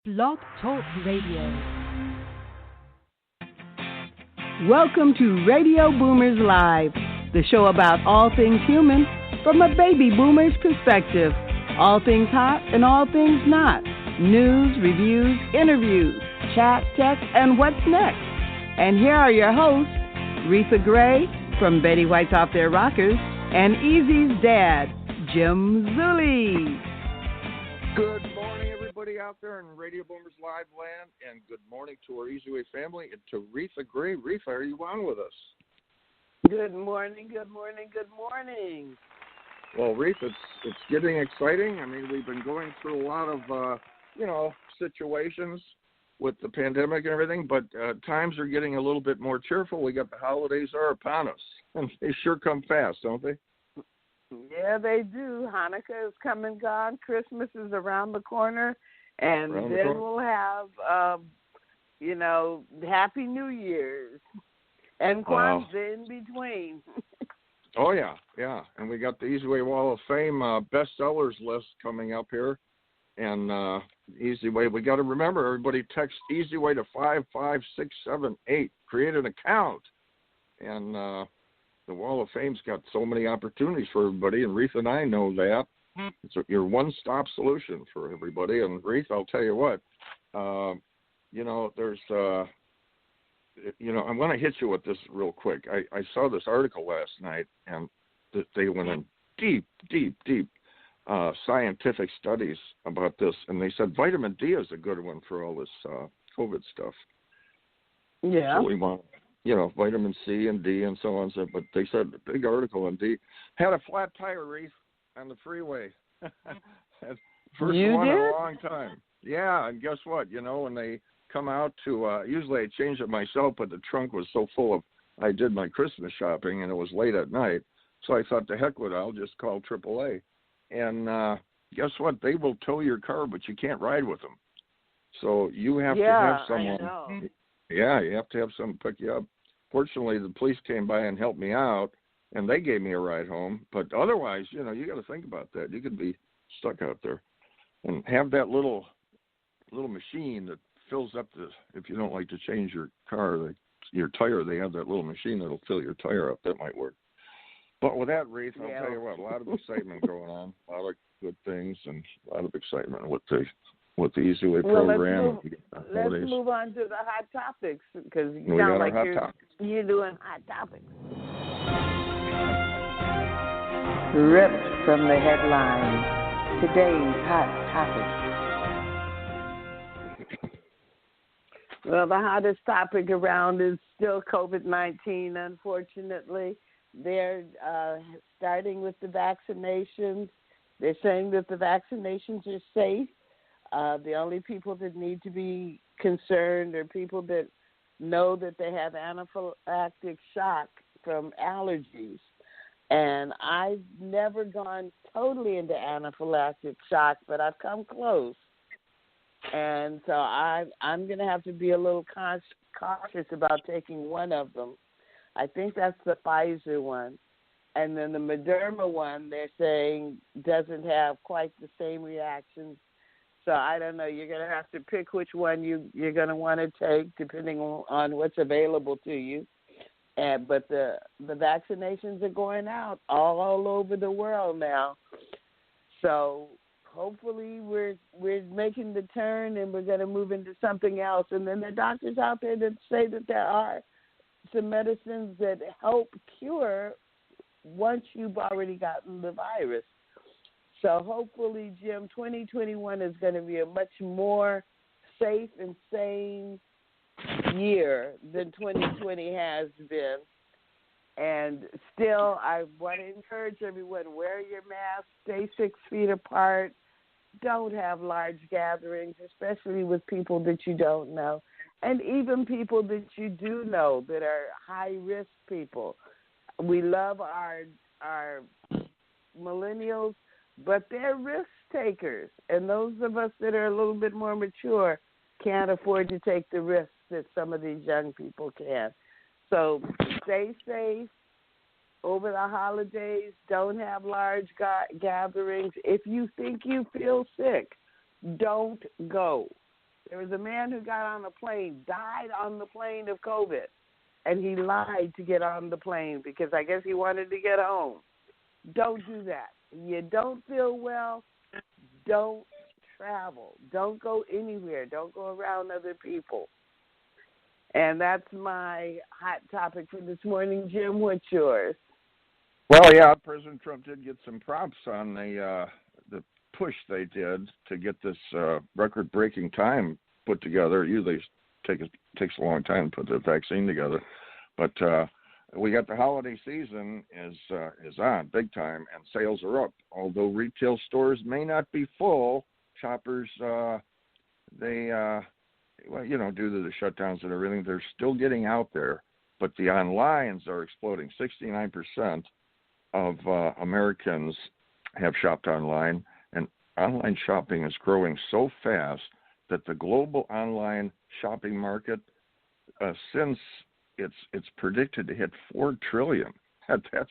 Blog Talk Radio. Welcome to Radio Boomers Live, the show about all things human from a baby boomer's perspective. All things hot and all things not. News, reviews, interviews, chat, text, and what's next. And here are your hosts, Reatha Gray from Betty White's Off Their Rockers and Easy's dad, Jim Zuley. Good morning, everybody out there in Radio Boomers Live land, and good morning to our EZWAY family and to Reatha Gray. Reatha, are you on with us? Good morning, good morning, good morning. Well, Reatha, it's getting exciting. I mean, we've been going through a lot of, situations with the pandemic and everything, but times are getting a little bit more cheerful. We got the holidays are upon us, and they sure come fast, don't they? Yeah, they do. Hanukkah is come and gone. Christmas is around the corner. And then we'll have, Happy New Year's and Kwanzaa in between. Oh, yeah. And we got the EZWAY Wall of Fame bestsellers list coming up here. And EZWAY, we got to remember, everybody text EZWAY to 55678. Create an account. And the Wall of Fame's got so many opportunities for everybody, and Reatha and I know that. It's your one-stop solution for everybody. And Reatha, I'll tell you what, there's, I'm going to hit you with this real quick. I saw this article last night, and they went in deep scientific studies about this, and they said vitamin D is a good one for all this COVID stuff. Yeah. So we want, vitamin C and D and so on. So, but they said the big article in D had a flat tire, Reef, on the freeway. First you one did? in a long time. Yeah, and guess what? When they come out to, usually I change it myself, but the trunk was so full of, I did my Christmas shopping, and it was late at night. So I thought, the heck with it, I'll just call AAA. And guess what? They will tow your car, but you can't ride with them. So you have to have someone. I know. Yeah, you have to have someone pick you up. Fortunately, the police came by and helped me out, and they gave me a ride home. But otherwise, you got to think about that. You could be stuck out there. And have that little machine that fills up if you don't like to change your car, your tire, they have that little machine that'll fill your tire up. That might work. But with that, Reatha, I'll tell you what, a lot of excitement going on, a lot of good things, and a lot of excitement with the EZWAY program. Let's move on to the hot topics, because you sound like you're doing hot topics. Ripped from the headlines. Today's hot topic. Well, the hottest topic around is still COVID-19, unfortunately. They're starting with the vaccinations. They're saying that the vaccinations are safe. The only people that need to be concerned are people that know that they have anaphylactic shock from allergies. And I've never gone totally into anaphylactic shock, but I've come close. And so I'm going to have to be a little cautious about taking one of them. I think that's the Pfizer one. And then the Moderna one, they're saying, doesn't have quite the same reactions. So I don't know. You're going to have to pick which one you're going to want to take, depending on what's available to you. But the vaccinations are going out all over the world now. So hopefully we're making the turn, and we're going to move into something else. And then there are doctors out there that say that there are some medicines that help cure once you've already gotten the virus. So hopefully, Jim, 2021 is going to be a much more safe and sane year than 2020 has been. And still, I want to encourage everyone, wear your mask, stay 6 feet apart, don't have large gatherings, especially with people that you don't know, and even people that you do know that are high-risk people. We love our millennials, but they're risk takers, and those of us that are a little bit more mature can't afford to take the risks that some of these young people can. So stay safe over the holidays. Don't have large gatherings. If you think you feel sick, don't go. There was a man who got on a plane, died on the plane of COVID, and he lied to get on the plane because I guess he wanted to get home. Don't do that. You don't feel well, don't travel. Don't go anywhere. Don't go around other people. And that's my hot topic for this morning. Jim, what's yours? Well, yeah, President Trump did get some props on the push they did to get this record-breaking time put together. It usually takes a long time to put the vaccine together. But we got the holiday season is on big time, and sales are up. Although retail stores may not be full, shoppers, well, you know, due to the shutdowns and everything, they're still getting out there. But the onlines are exploding. 69% of Americans have shopped online, and online shopping is growing so fast that the global online shopping market, since it's predicted to hit $4 trillion. That's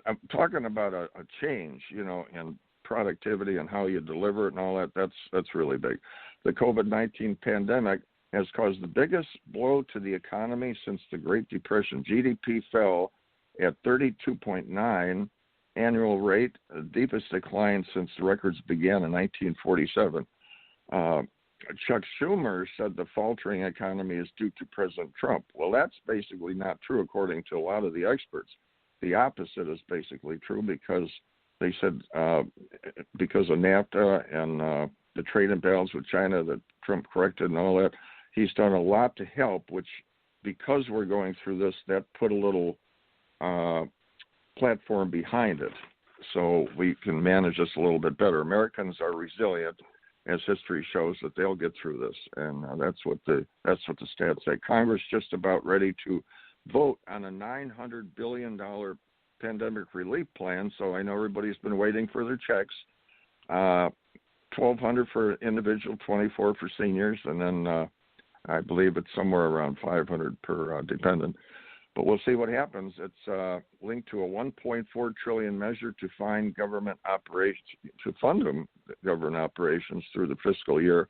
I'm talking about a change, you know, in productivity and how you deliver it and all that. That's really big. The COVID-19 pandemic has caused the biggest blow to the economy since the Great Depression. GDP fell at 32.9 annual rate, the deepest decline since the records began in 1947. Chuck Schumer said the faltering economy is due to President Trump. Well, that's basically not true according to a lot of the experts. The opposite is basically true because they said because of NAFTA and the trade imbalance with China that Trump corrected and all that, he's done a lot to help, which because we're going through this, that put a little platform behind it so we can manage this a little bit better. Americans are resilient, as history shows that they'll get through this, and that's what the stats say. Congress just about ready to vote on a $900 billion pandemic relief plan, so I know everybody's been waiting for their checks. $1,200 for individual, $24 for seniors, and then I believe it's somewhere around $500 per dependent. But we'll see what happens. It's linked to a $1.4 trillion measure to fund government operations through the fiscal year.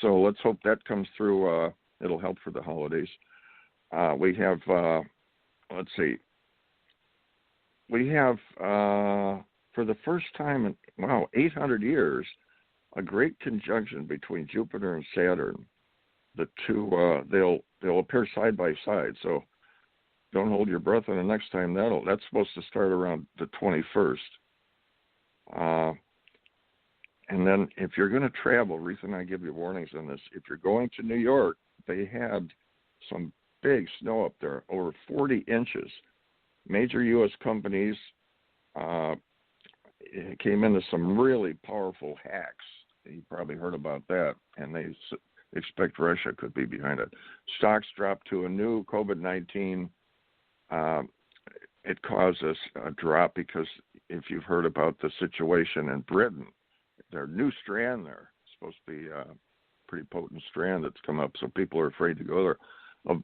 So let's hope that comes through. It'll help for the holidays. We have, let's see. We have, for the first time in 800 years, a great conjunction between Jupiter and Saturn. The two, they'll appear side by side. So don't hold your breath on the next time. That's supposed to start around the 21st. And then if you're going to travel, Reatha and I give you warnings on this. If you're going to New York, they had some big snow up there, over 40 inches. Major U.S. companies came into some really powerful hacks. You probably heard about that, and they expect Russia could be behind it. Stocks dropped to a new COVID-19. It causes a drop because if you've heard about the situation in Britain, their new strand there, supposed to be a pretty potent strand that's come up, so people are afraid to go there. A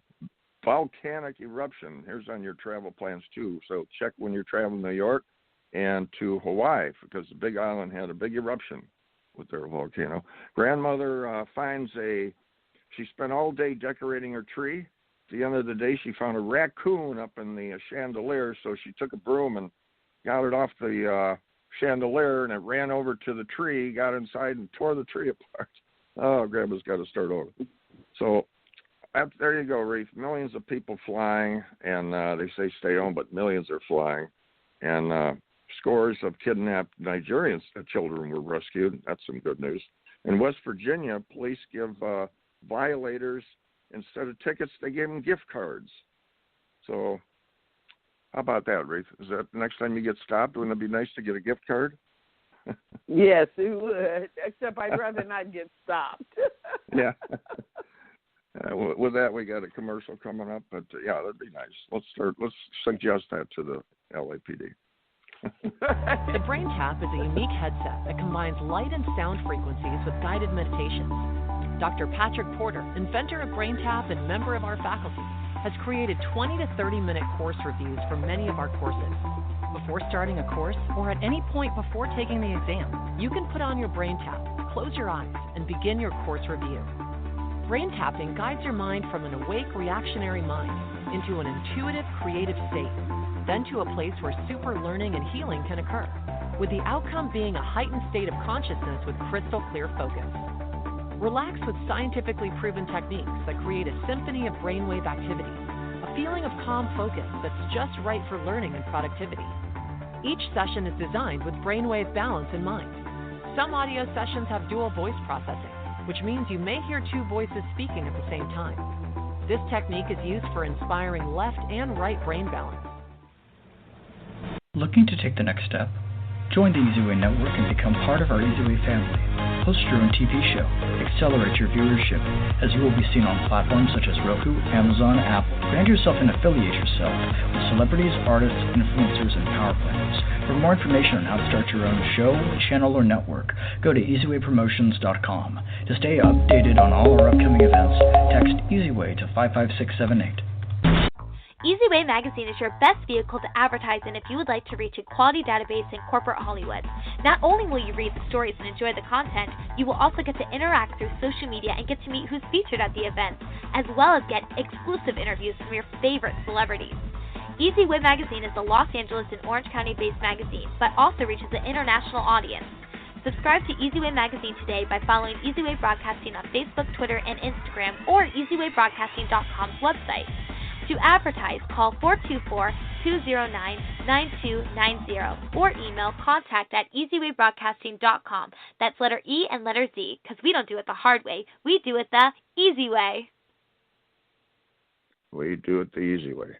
volcanic eruption, here's on your travel plans too, so check when you're traveling to New York and to Hawaii, because the Big Island had a big eruption with their volcano. Grandmother she spent all day decorating her tree. At the end of the day, she found a raccoon up in the chandelier, so she took a broom and got it off the chandelier, and it ran over to the tree, got inside, and tore the tree apart. Oh, Grandma's got to start over. So there you go, Reef. Millions of people flying, and they say stay home, but millions are flying. And scores of kidnapped Nigerian children were rescued. That's some good news. In West Virginia, police give violators, instead of tickets, they gave them gift cards. So how about that, Reef? Is that the next time you get stopped, wouldn't it be nice to get a gift card? Yes, it would, except I'd rather not get stopped. Yeah. With that, we got a commercial coming up, but yeah, that'd be nice. Let's suggest that to the LAPD. The Brain Tap is a unique headset that combines light and sound frequencies with guided meditations. Dr. Patrick Porter, inventor of Brain Tap and member of our faculty, has created 20 to 30-minute course reviews for many of our courses. Before starting a course or at any point before taking the exam, you can put on your Brain Tap, close your eyes and begin your course review. Brain tapping guides your mind from an awake, reactionary mind into an intuitive, creative state, then to a place where super learning and healing can occur, with the outcome being a heightened state of consciousness with crystal clear focus. Relax with scientifically proven techniques that create a symphony of brainwave activity, a feeling of calm focus that's just right for learning and productivity. Each session is designed with brainwave balance in mind. Some audio sessions have dual voice processing, which means you may hear two voices speaking at the same time. This technique is used for inspiring left and right brain balance. Looking to take the next step? Join the EZWAY network and become part of our EZWAY family. Host your own TV show. Accelerate your viewership, as you will be seen on platforms such as Roku, Amazon, Apple. Brand yourself and affiliate yourself with celebrities, artists, influencers, and power players. For more information on how to start your own show, channel, or network, go to EZWayPromotions.com. To stay updated on all our upcoming events, text EZWAY to 55678. EZWAY Magazine is your best vehicle to advertise in if you would like to reach a quality database in corporate Hollywood. Not only will you read the stories and enjoy the content, you will also get to interact through social media and get to meet who's featured at the event, as well as get exclusive interviews from your favorite celebrities. EZWAY Magazine is a Los Angeles and Orange County-based magazine, but also reaches an international audience. Subscribe to EZWAY Magazine today by following EZWAY Broadcasting on Facebook, Twitter, and Instagram, or EZWayBroadcasting.com's website. To advertise, call 424-209-9290 or email contact@EZWayBroadcasting.com. That's letter E and letter Z, because we don't do it the hard way. We do it the easy way. We do it the easy way.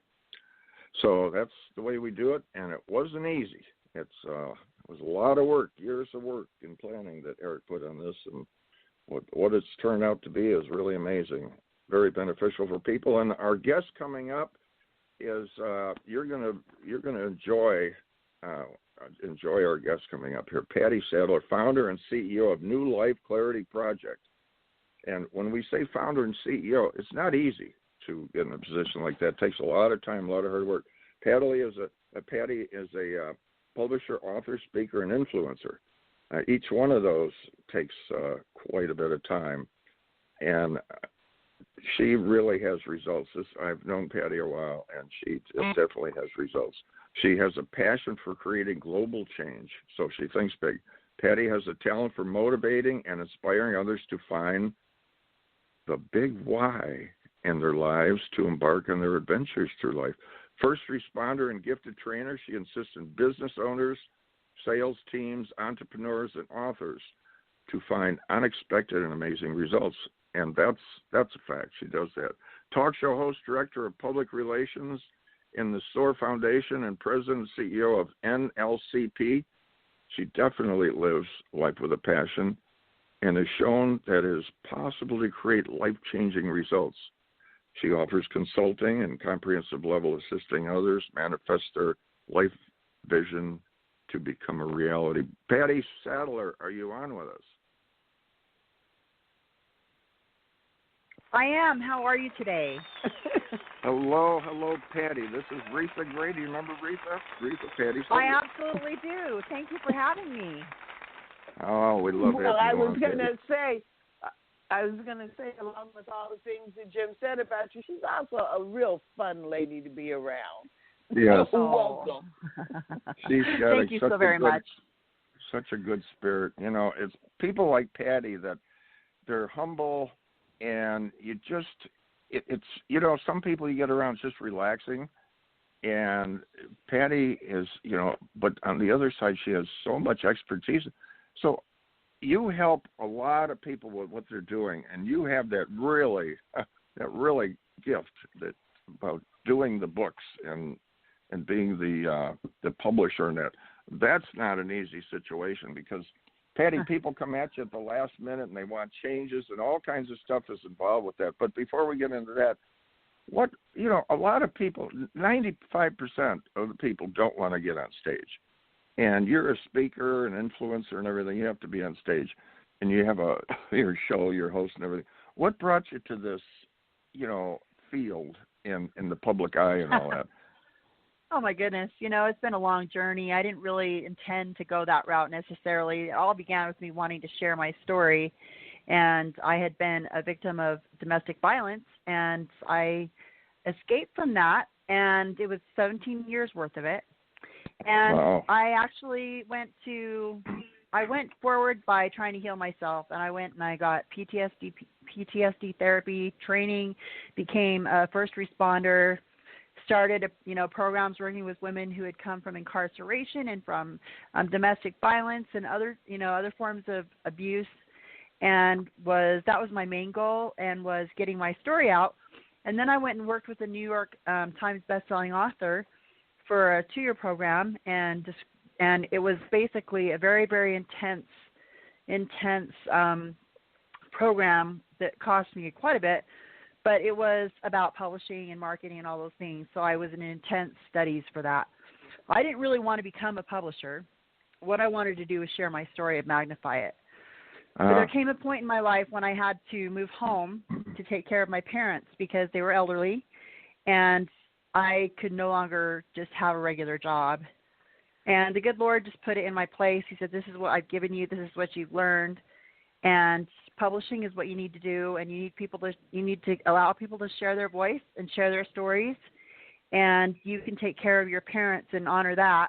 So that's the way we do it, and it wasn't easy. It was a lot of work, years of work in planning that Eric put on this, and what it's turned out to be is really amazing. Very beneficial for people, and our guest coming up is you're gonna enjoy our guest coming up here, Pattie Sadler, founder and CEO of New Life Clarity Project. And when we say founder and CEO, it's not easy to get in a position like that. It takes a lot of time, a lot of hard work. Pattie is a publisher, author, speaker, and influencer. Each one of those takes quite a bit of time, and she really has results. I've known Pattie a while, and she definitely has results. She has a passion for creating global change, so she thinks big. Pattie has a talent for motivating and inspiring others to find the big why in their lives to embark on their adventures through life. First responder and gifted trainer, she insists in business owners, sales teams, entrepreneurs, and authors to find unexpected and amazing results. And that's a fact. She does that. Talk show host, director of public relations in the SOAR Foundation, and president and CEO of NLCP. She definitely lives life with a passion and has shown that it is possible to create life-changing results. She offers consulting and comprehensive level assisting others manifest their life vision to become a reality. Pattie Sadler, are you on with us? I am. How are you today? Hello, Pattie. This is Reatha Gray. Do you remember Reatha? Pattie Sadler. I absolutely do. Thank you for having me. Oh, we love having you. I was going to say, along with all the things that Jim said about you, she's also a real fun lady to be around. Yes. Welcome. She's got Thank you so very much. Such a good spirit. You know, it's people like Pattie that they're humble. And it's some people you get around just relaxing, and Pattie is, but on the other side, she has so much expertise. So you help a lot of people with what they're doing, and you have that really gift that about doing the books and being the publisher in that. That's not an easy situation because Pattie, people come at you at the last minute and they want changes and all kinds of stuff is involved with that. But before we get into that, a lot of people, 95% of the people don't want to get on stage. And you're a speaker, an influencer and everything. You have to be on stage. And you have your show, your host and everything. What brought you to this, field in the public eye and all that? Oh, my goodness. It's been a long journey. I didn't really intend to go that route necessarily. It all began with me wanting to share my story. And I had been a victim of domestic violence, and I escaped from that, and it was 17 years worth of it. And Wow. I actually went forward by trying to heal myself, and I went and I got PTSD therapy training, became a first responder, started programs working with women who had come from incarceration and from domestic violence and other forms of abuse, and that was my main goal, and was getting my story out. And then I went and worked with a New York Times bestselling author for a 2-year program, and it was basically a very, very intense program that cost me quite a bit, but it was about publishing and marketing and all those things. So I was in intense studies for that. I didn't really want to become a publisher. What I wanted to do was share my story and magnify it. So there came a point in my life when I had to move home to take care of my parents because they were elderly, and I could no longer just have a regular job. And the good Lord just put it in my place. He said, this is what I've given you. This is what you've learned. And publishing is what you need to do. And you need to allow people to share their voice and share their stories. And you can take care of your parents and honor that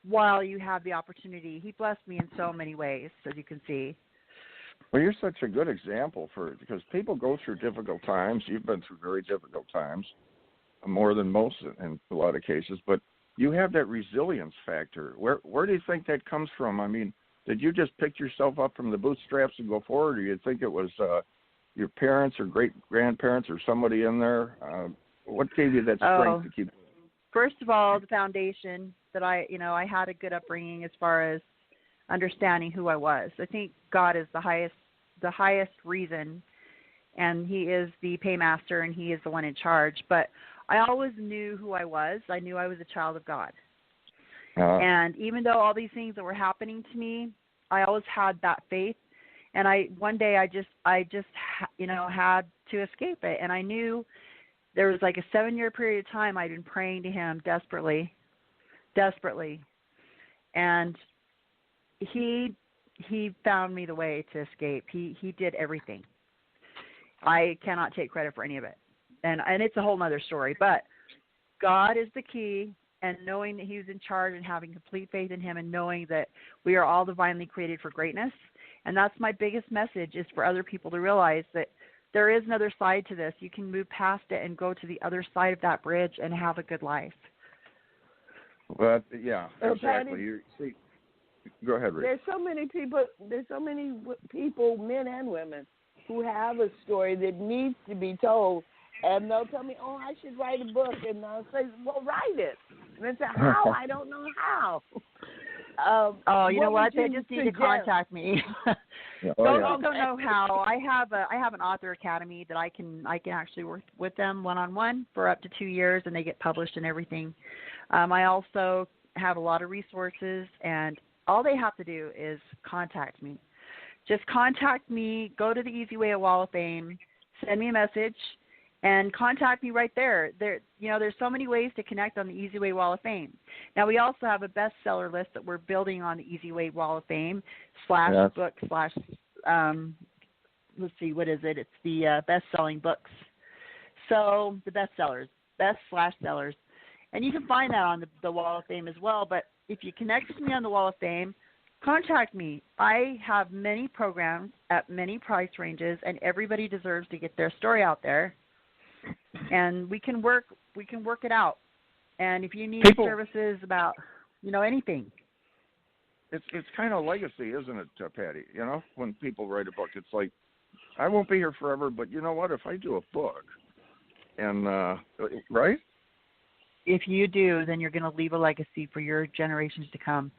while you have the opportunity. He blessed me in so many ways, as you can see. Well, you're such a good example because people go through difficult times. You've been through very difficult times, more than most in a lot of cases, but you have that resilience factor. Where do you think that comes from? I mean, did you just pick yourself up from the bootstraps and go forward, or do you think it was your parents or great-grandparents or somebody in there? What gave you that strength to keep going? First of all, the foundation that I had a good upbringing as far as understanding who I was. I think God is the highest reason, and He is the paymaster, and He is the one in charge. But I always knew who I was. I knew I was a child of God. And even though all these things that were happening to me, I always had that faith. And one day I just had to escape it. And I knew there was like a 7-year period of time I'd been praying to Him desperately. And He found me the way to escape. He did everything. I cannot take credit for any of it. And it's a whole other story. But God is the key, and knowing that He was in charge and having complete faith in Him and knowing that we are all divinely created for greatness. And that's my biggest message, is for other people to realize that there is another side to this. You can move past it and go to the other side of that bridge and have a good life. Well, yeah, exactly. Pattie, go ahead, Rick. There's so many people, men and women, who have a story that needs to be told. And they'll tell me, oh, I should write a book. And I'll say, well, write it. And they say, how? I don't know how. You know what? They just need to contact me. Don't know how. I have an author academy that I can actually work with them one-on-one for up to 2 years, and they get published and everything. I also have a lot of resources, and all they have to do is contact me. Just contact me. Go to the EZWAY Wall of Fame. Send me a message. And contact me right there. There's so many ways to connect on the EZWAY Wall of Fame. Now, we also have a bestseller list that we're building on the EZWAY Wall of Fame /book/ let's see, what is it? It's the best-selling books. So the bestsellers, best/sellers. And you can find that on the Wall of Fame as well. But if you connect with me on the Wall of Fame, contact me. I have many programs at many price ranges, and everybody deserves to get their story out there. And we can work it out. And if you need services about, anything. It's kind of legacy, isn't it, Pattie? When people write a book, it's like, I won't be here forever, but you know what? If I do a book, and right? If you do, then you're going to leave a legacy for your generations to come.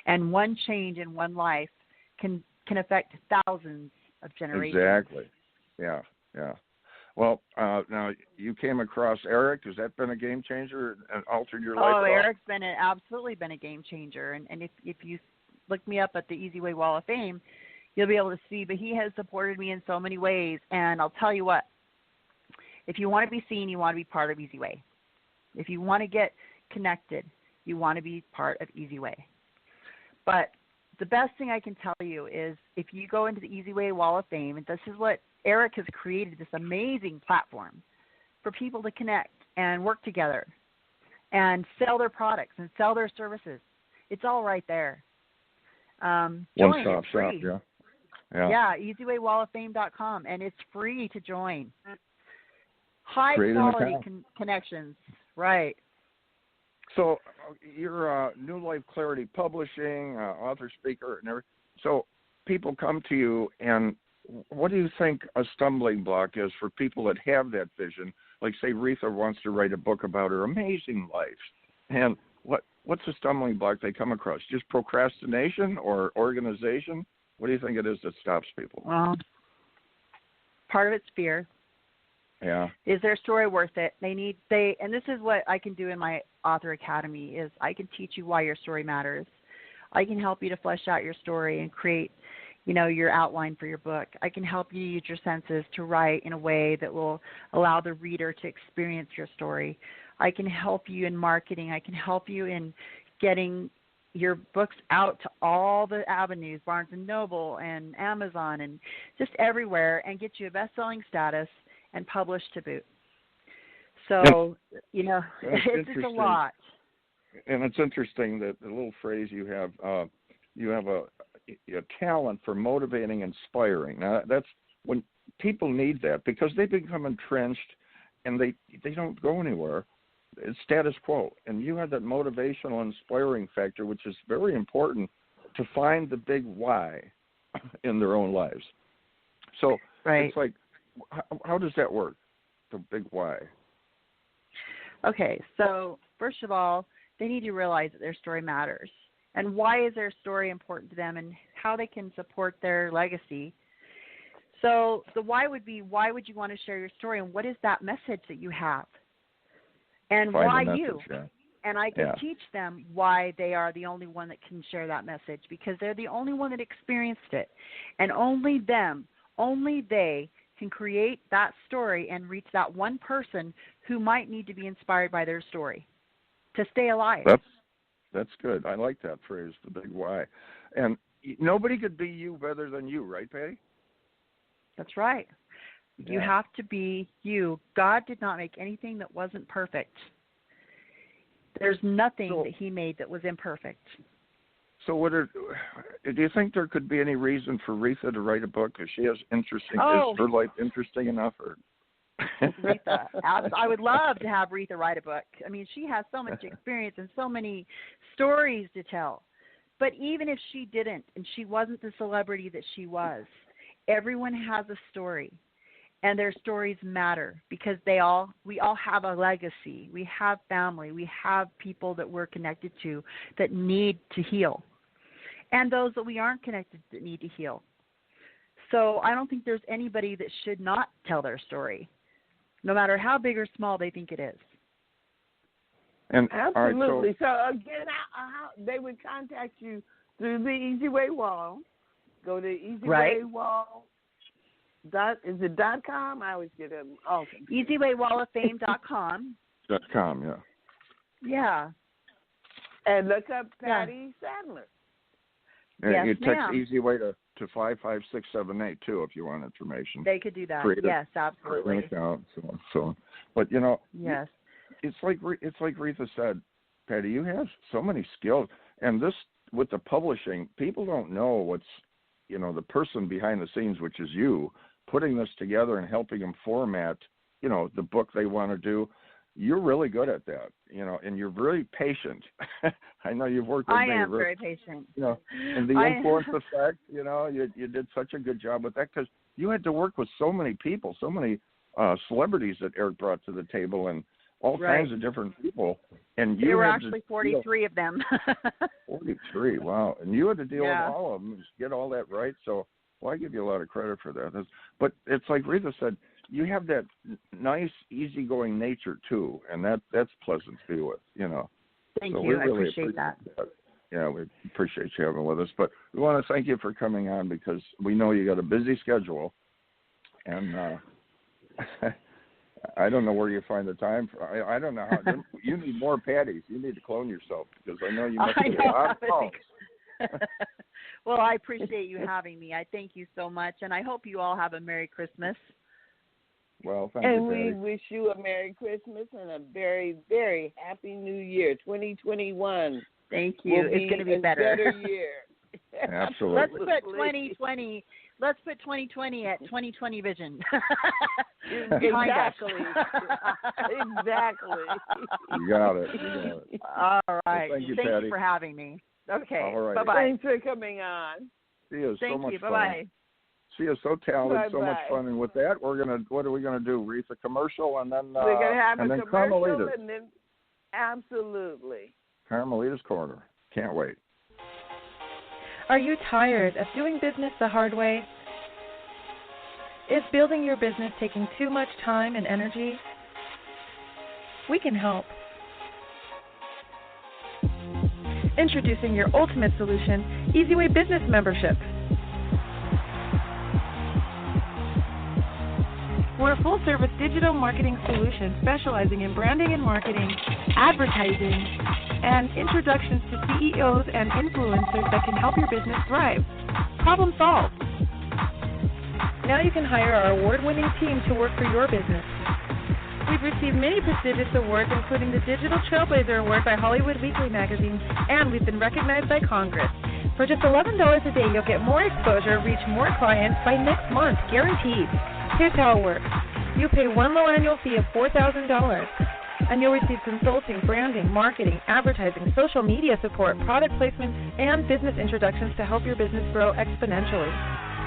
And one change in one life can affect thousands of generations. Exactly. Yeah. Well, now you came across Eric. Has that been a game changer and altered your life? Oh, Eric's absolutely been a game changer. And if you look me up at the EZWAY Wall of Fame, you'll be able to see. But he has supported me in so many ways. And I'll tell you what, if you want to be seen, you want to be part of EZWAY. If you want to get connected, you want to be part of EZWAY. But the best thing I can tell you is if you go into the EZWAY Wall of Fame, and this is what Eric has created, this amazing platform for people to connect and work together and sell their products and sell their services. It's all right there. Join. One-stop It's free. shop, EZWayWallOfFame.com, and it's free to join. High Create quality connections, right? So you're New Life Clarity Publishing, author, speaker, and everything. So people come to you, and what do you think a stumbling block is for people that have that vision? Like, say, Reatha wants to write a book about her amazing life, and what's the stumbling block they come across? Just procrastination or organization? What do you think it is that stops people? Well, part of it's fear. Yeah. Is their story worth it? And this is what I can do in my Author Academy is I can teach you why your story matters. I can help you to flesh out your story and create, your outline for your book. I can help you use your senses to write in a way that will allow the reader to experience your story. I can help you in marketing. I can help you in getting your books out to all the avenues, Barnes & Noble and Amazon and just everywhere, and get you a best-selling status and published to boot. So, it's just a lot. And it's interesting that the little phrase you have a talent for motivating, inspiring. Now, that's when people need that because they become entrenched and they don't go anywhere. It's status quo. And you have that motivational, inspiring factor, which is very important to find the big why in their own lives. So It's like, how does that work, the big why? Okay, so first of all, they need to realize that their story matters. And why is their story important to them and how they can support their legacy. So the why would be, why would you want to share your story, and what is that message that you have? And why you? Yeah. And I can teach them why they are the only one that can share that message, because they're the only one that experienced it. And only they can create that story and reach that one person who might need to be inspired by their story to stay alive. That's good. I like that phrase, the big why. And nobody could be you better than you, right, Pattie? That's right. Yeah. You have to be you. God did not make anything that wasn't perfect. There's nothing that he made that was imperfect. So do you think there could be any reason for Reatha to write a book? Is her life interesting enough? Or? Reatha. I would love to have Reatha write a book. I mean, she has so much experience and so many stories to tell. But even if she didn't and she wasn't the celebrity that she was, everyone has a story. And their stories matter because we all have a legacy. We have family. We have people that we're connected to that need to heal. And those that we aren't connected that need to heal. So I don't think there's anybody that should not tell their story, no matter how big or small they think it is. And absolutely. Right, so again, how they would contact you through the EZWAY Wall. Go to EZWAY Wall. Is it .com? I always get them. Oh, EZWayWallOfFame.com. .com, yeah. Yeah. And look up Pattie Sadler. And yes, you text ma'am. EZWAY to 55678 too if you want information. They could do that. Yes, absolutely. So on. But yes, it's like Reatha said, Pattie, you have so many skills, and this with the publishing, people don't know what's the person behind the scenes, which is you, putting this together and helping them format, the book they want to do. You're really good at that, and you're very patient. I know you've worked with me. I am very patient. And the influence effect, you did such a good job with that because you had to work with so many people, so many celebrities that Eric brought to the table and all kinds of different people. And there were actually 43 of them. 43, wow. And you had to deal with all of them, get all that right. So, I give you a lot of credit for that. But it's like Reatha said, you have that nice, easygoing nature, too, and that's pleasant to be with, Thank you. I really appreciate that. Yeah, we appreciate you having with us. But we want to thank you for coming on because we know you got a busy schedule. And I don't know where you find the time. I don't know how. You need more Patties. You need to clone yourself because I know you must be a lot of calls. Well, I appreciate you having me. I thank you so much, and I hope you all have a Merry Christmas. Well, thank you, And Patty. we wish you a Merry Christmas and a very, very Happy New Year, 2021. Thank you. It's going to be better. Better year. Absolutely. Let's put 2020. Let's put 2020 at 2020 vision. Exactly. Exactly. You got it. All right. Well, thank you, Patty. Patty. For having me. Okay. All right. Bye-bye. Thanks for coming on. She is so much fun. Bye-bye. She is so talented, Bye-bye. so much fun. And with that, what are we gonna do? Reatha, commercial, and then We're gonna have and a then commercial, Carmelita's. and then absolutely. Carmelita's Corner. Can't wait. Are you tired of doing business the hard way? Is building your business taking too much time and energy? We can help. Introducing your ultimate solution, EZWAY Business Membership. We're a full-service digital marketing solution specializing in branding and marketing, advertising, and introductions to CEOs and influencers that can help your business thrive. Problem solved. Now you can hire our award-winning team to work for your business. We've received many prestigious awards, including the Digital Trailblazer Award by Hollywood Weekly magazine, and we've been recognized by Congress. For just $11 a day, you'll get more exposure, reach more clients by next month, guaranteed. Here's how it works. You pay one low annual fee of $4,000, and you'll receive consulting, branding, marketing, advertising, social media support, product placement, and business introductions to help your business grow exponentially.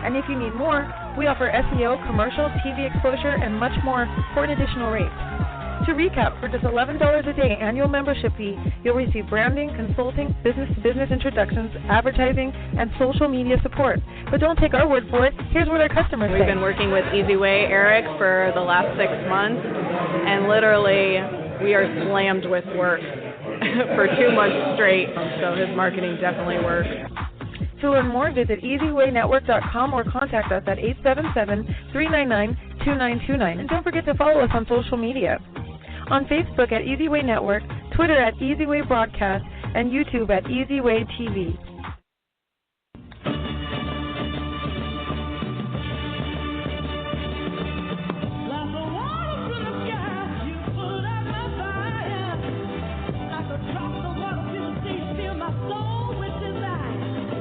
And if you need more, we offer SEO, commercial, TV exposure, and much more for an additional rate. To recap, for just $11 a day annual membership fee, you'll receive branding, consulting, business-to-business introductions, advertising, and social media support. But don't take our word for it. Here's what our customers say. We've been working with EZWAY, Eric, for the last 6 months, and literally we are slammed with work for 2 months straight, so his marketing definitely works. To learn more, visit EZWayNetwork.com or contact us at 877-399-2929. And don't forget to follow us on social media. On Facebook at EZWay Network, Twitter at EZWay Broadcast, and YouTube at EZWay TV.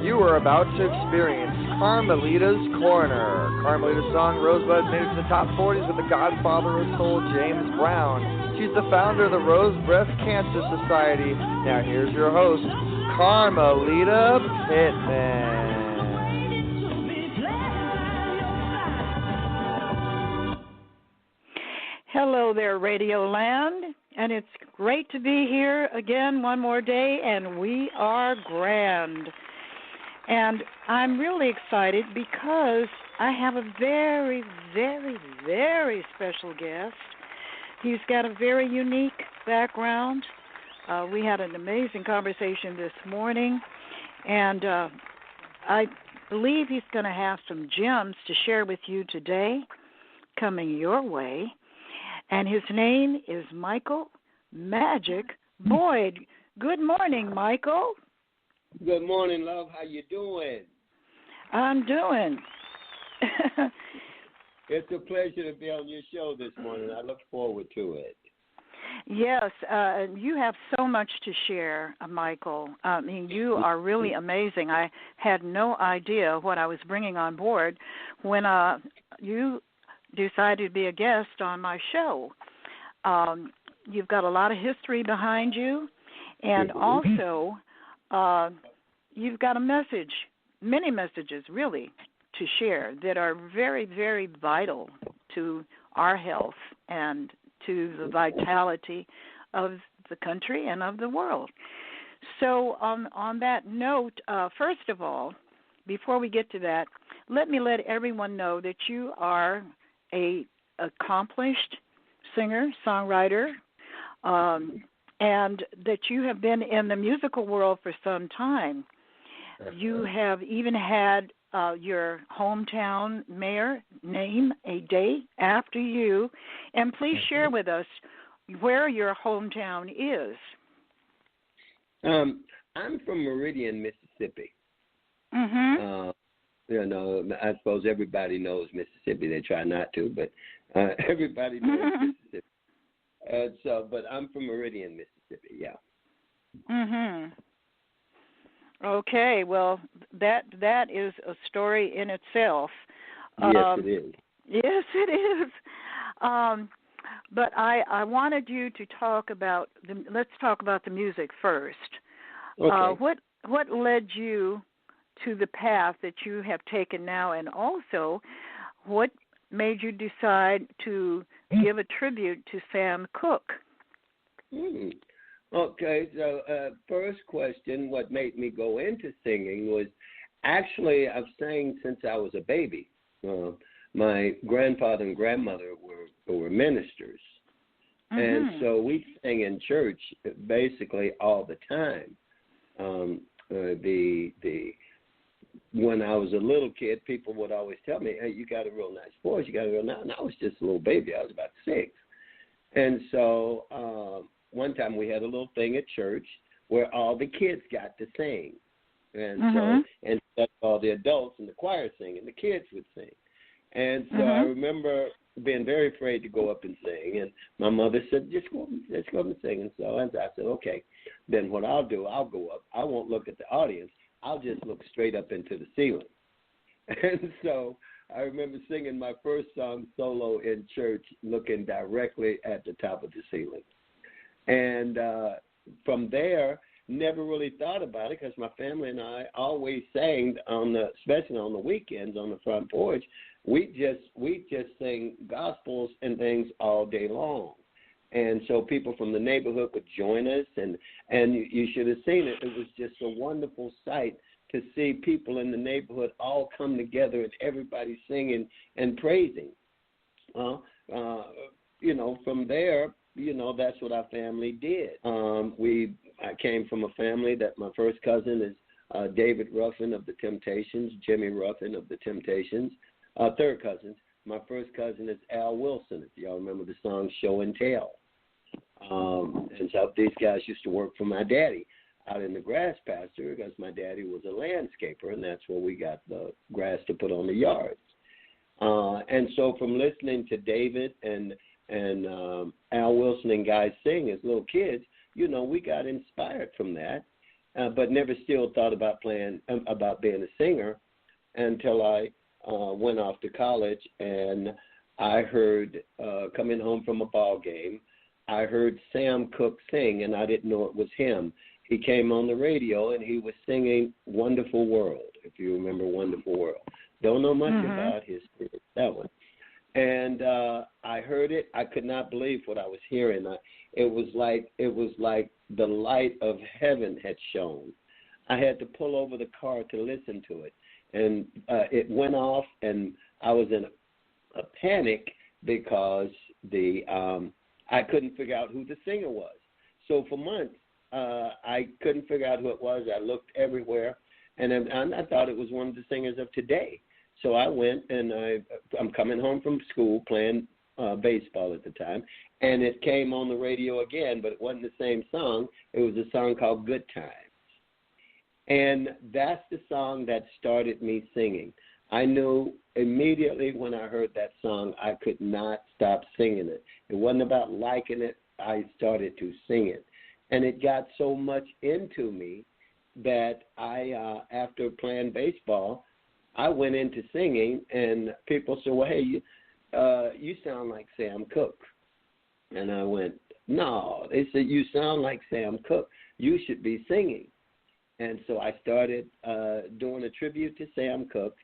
You are about to experience Carmelita's Corner. Carmelita's song Rosebud made it to the top 40s with the godfather of soul, James Brown. She's the founder of the Rose Breast Cancer Society. Now here's your host, Carmelita Pittman. Hello there, Radio Land, and it's great to be here again one more day, and we are grand. And I'm really excited because I have a very, very, very special guest. He's got a very unique background. We had an amazing conversation this morning, and I believe he's going to have some gems to share with you today coming your way. And his name is Michael Magik Boyd. Good morning, Michael. Good morning, love. How you doing? I'm doing. It's a pleasure to be on your show this morning. I look forward to it. Yes, you have so much to share, Michael. I mean, you are really amazing. I had no idea what I was bringing on board when you decided to be a guest on my show. You've got a lot of history behind you, and also you've got a message, many messages really, to share that are very, very vital to our health and to the vitality of the country and of the world. So on that note, first of all, before we get to that, let me let everyone know that you are a accomplished singer, songwriter, and that you have been in the musical world for some time. You have even had your hometown mayor name a day after you And please share with us where your hometown is. I'm from Meridian, Mississippi. Mm-hmm. I suppose everybody knows Mississippi. They try not to, but everybody knows Mississippi. But I'm from Meridian, Mississippi. Yeah. Mhm. Okay. Well, that is a story in itself. Yes, it is. Yes, it is. But I wanted you to talk about let's talk about the music first. Okay. What led you to the path that you have taken now, and also what made you decide to give a tribute to Sam Cooke? Okay, so first question, what made me go into singing was actually I've sang since I was a baby. My grandfather and grandmother were ministers, and so we sang in church basically all the time. When I was a little kid, people would always tell me, "Hey, you got a real nice voice. You got a real nice." And I was just a little baby. I was about 6, and so one time we had a little thing at church where all the kids got to sing, and so instead of all the adults in the choir singing, the kids would sing. And so I remember being very afraid to go up and sing, and my mother said, "Just go, let's go up and sing." And so I said, "Okay." Then what I'll do, I'll go up. I won't look at the audience. I'll just look straight up into the ceiling. And so I remember singing my first song solo in church, looking directly at the top of the ceiling. And from there, never really thought about it because my family and I always sang especially on the weekends on the front porch. We just sing gospels and things all day long. And so people from the neighborhood would join us, and you should have seen it. It was just a wonderful sight to see people in the neighborhood all come together and everybody singing and praising. From there, that's what our family did. I came from a family that my first cousin is David Ruffin of the Temptations, Jimmy Ruffin of the Temptations. Third cousins. My first cousin is Al Wilson, if y'all remember the song Show and Tell. And so these guys used to work for my daddy out in the grass pasture because my daddy was a landscaper, and that's where we got the grass to put on the yards. And so from listening to David and Al Wilson and guys sing as little kids, we got inspired from that, but never still thought about being a singer until I went off to college, and I heard, coming home from a ball game, I heard Sam Cooke sing, and I didn't know it was him. He came on the radio, and he was singing Wonderful World, if you remember Wonderful World. Don't know much about his spirit, that one. And I heard it. I could not believe what I was hearing. It was like the light of heaven had shone. I had to pull over the car to listen to it. And it went off, and I was in a panic because I couldn't figure out who the singer was. So for months, I couldn't figure out who it was. I looked everywhere, and I thought it was one of the singers of today. So I went, and I'm coming home from school playing baseball at the time, and it came on the radio again, but it wasn't the same song. It was a song called Good Times. And that's the song that started me singing. I knew immediately when I heard that song, I could not stop singing it. It wasn't about liking it. I started to sing it. And it got so much into me that I, after playing baseball, I went into singing, and people said, "Well, hey, you sound like Sam Cooke." And I went, "No." They said, "You sound like Sam Cooke. You should be singing." And so I started doing a tribute to Sam Cooke.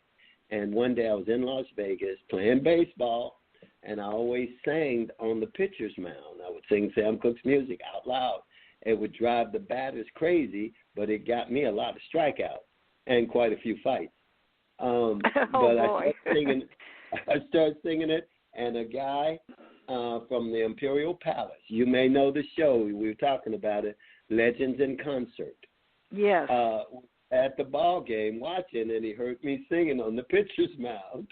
And one day I was in Las Vegas playing baseball, and I always sang on the pitcher's mound. I would sing Sam Cooke's music out loud. It would drive the batters crazy, but it got me a lot of strikeouts and quite a few fights. But I started singing it, and a guy from the Imperial Palace, you may know the show, we were talking about it, Legends in Concert. Yes. At the ball game watching, and he heard me singing on the pitcher's mound.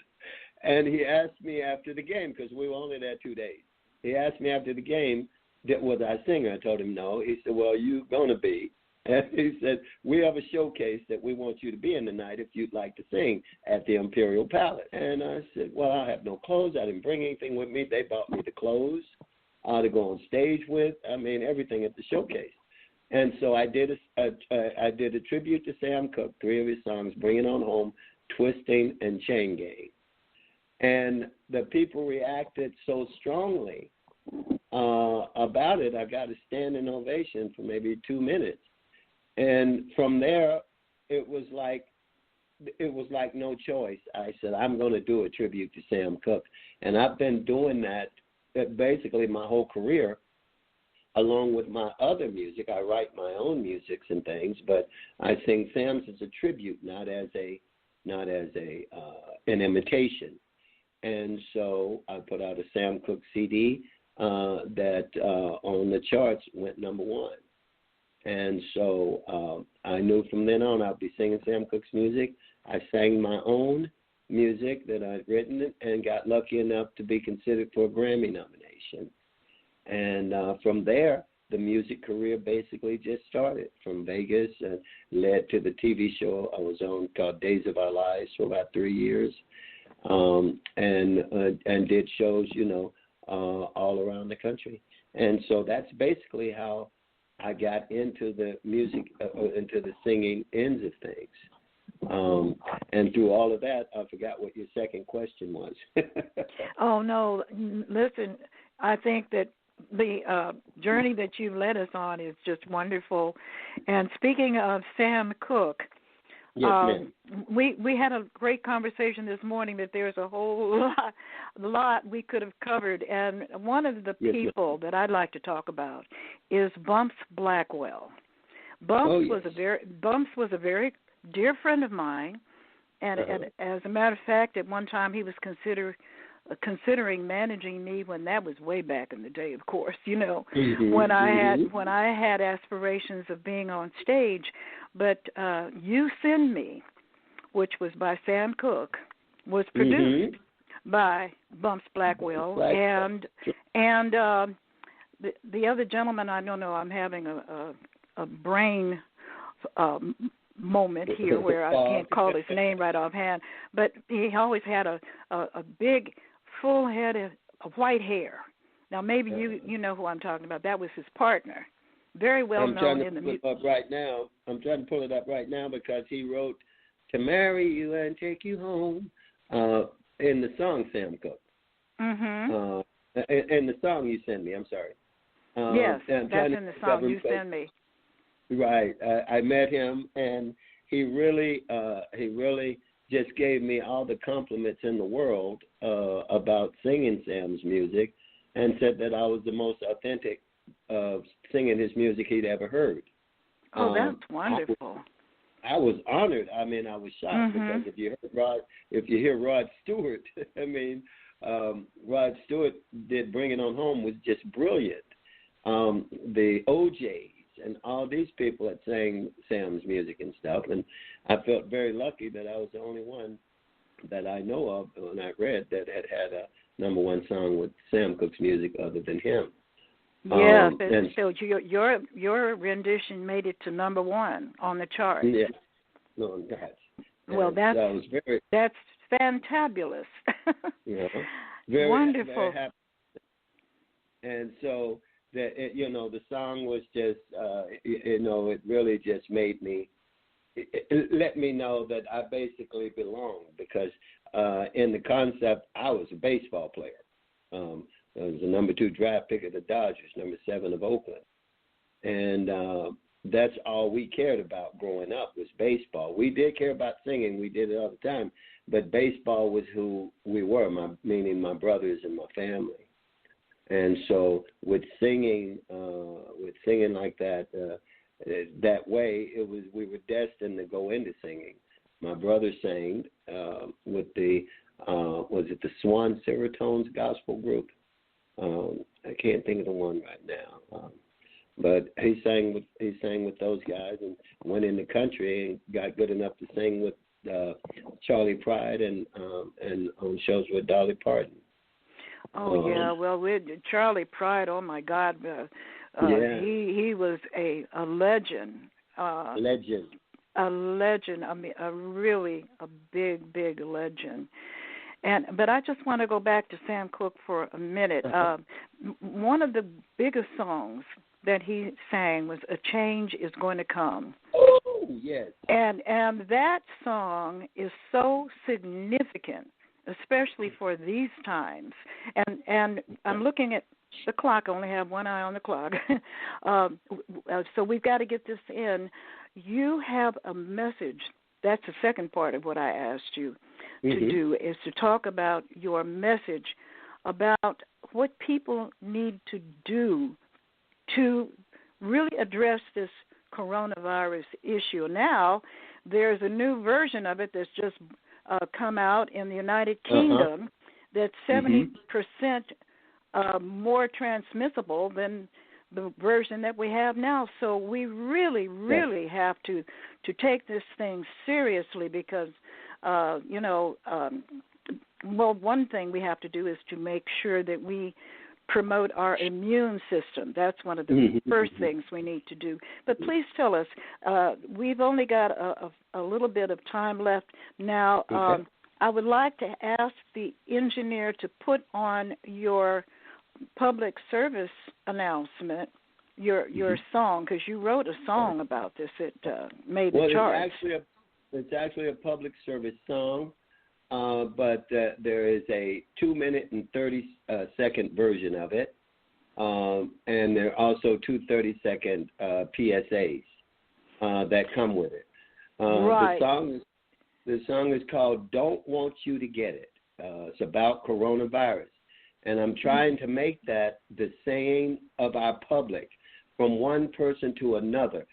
And he asked me after the game, because we were only there 2 days. He asked me after the game, was I a singer? I told him no. He said, well, you're going to be. And he said, we have a showcase that we want you to be in tonight if you'd like to sing at the Imperial Palace. And I said, well, I have no clothes. I didn't bring anything with me. They bought me the clothes to go on stage with. I mean, everything at the showcase. And so I did a tribute to Sam Cooke, 3 of his songs, Bring It On Home, Twisting, and Chain Gang. And the people reacted so strongly about it. I got a standing ovation for maybe 2 minutes. And from there, it was like no choice. I said, I'm going to do a tribute to Sam Cooke. And I've been doing that basically my whole career, along with my other music. I write my own music and things, but I sing Sam's as a tribute, not as an imitation. And so I put out a Sam Cooke CD that on the charts went #1. And so I knew from then on I'd be singing Sam Cooke's music. I sang my own music that I'd written and got lucky enough to be considered for a Grammy nomination. And from there, the music career basically just started from Vegas and led to the TV show I was on called Days of Our Lives for about 3 years, and did shows, all around the country. And so that's basically how I got into the music, into the singing ends of things. And through all of that, I forgot what your second question was. Oh, no. Listen, I think that the journey that you've led us on is just wonderful. And speaking of Sam Cooke, yes, ma'am. We had a great conversation this morning that there's a whole lot we could have covered. And one of the people that I'd like to talk about is Bumps Blackwell. Bumps was a very dear friend of mine, and as a matter of fact, at one time he was considering managing me when that was way back in the day, of course, when I had aspirations of being on stage. But You Send Me, which was by Sam Cooke, was produced by Bumps Blackwell, and the other gentleman, I don't know, I'm having a brain moment here where I can't call his name right offhand, but he always had a big full head of white hair. Now maybe you know who I'm talking about. That was his partner. Very well known in the music. I'm trying to pull it up right now because he wrote "To Marry You and Take You Home" in the song Sam Cooke. In the song You Send Me. I'm sorry. Yes, that's in the song You Send Me. Right. I met him, and he really just gave me all the compliments in the world about singing Sam's music, and said that I was the most authentic singing his music he'd ever heard. Oh, that's wonderful. I was honored. I mean, I was shocked because if you hear Rod Stewart, I mean, Rod Stewart did "Bring It On Home" was just brilliant. The OJs and all these people that sang Sam's music and stuff, and I felt very lucky that I was the only one that I know of when I read that had a #1 song with Sam Cooke's music other than him. Yeah, so your rendition made it to #1 on the chart. Yeah, no, that's fantabulous. Very wonderful. Very happy. And so that the song was just it really just made me. It let me know that I basically belonged because in the concept I was a baseball player. I was the #2 draft pick of the Dodgers, #7 of Oakland. And that's all we cared about growing up was baseball. We did care about singing. We did it all the time. But baseball was who we were, meaning my brothers and my family. And so with singing like that, that way, we were destined to go into singing. My brother sang with the Swan Serotones gospel group. I can't think of the one right now, but he sang with those guys and went in the country and got good enough to sing with Charlie Pride and on shows with Dolly Parton. Oh yeah, well, Charlie Pride. Oh my God, he was a legend. Legend. A legend. I mean, a big legend. But I just want to go back to Sam Cooke for a minute. One of the biggest songs that he sang was "A Change Is Going to Come." Oh yes. And that song is so significant, especially for these times. And I'm looking at the clock. I only have one eye on the clock. So we've got to get this in. You have a message. That's the second part of what I asked you to do, is to talk about your message about what people need to do to really address this coronavirus issue. Now, there's a new version of it that's just come out in the United Kingdom that's 70% more transmissible than the version that we have now. So we really have to take this thing seriously because, one thing we have to do is to make sure that we promote our immune system. That's one of the first things we need to do. But please tell us, we've only got a little bit of time left now. I would like to ask the engineer to put on your public service announcement, your song, because you wrote a song about this. It made the charts. It's actually a public service song. But there is a 2-minute and 30-second version of it, and there are also 2 30-second PSAs that come with it. Right. The song is called "Don't Want You to Get It." It's about coronavirus, and I'm trying to make that the saying of our public from one person to another.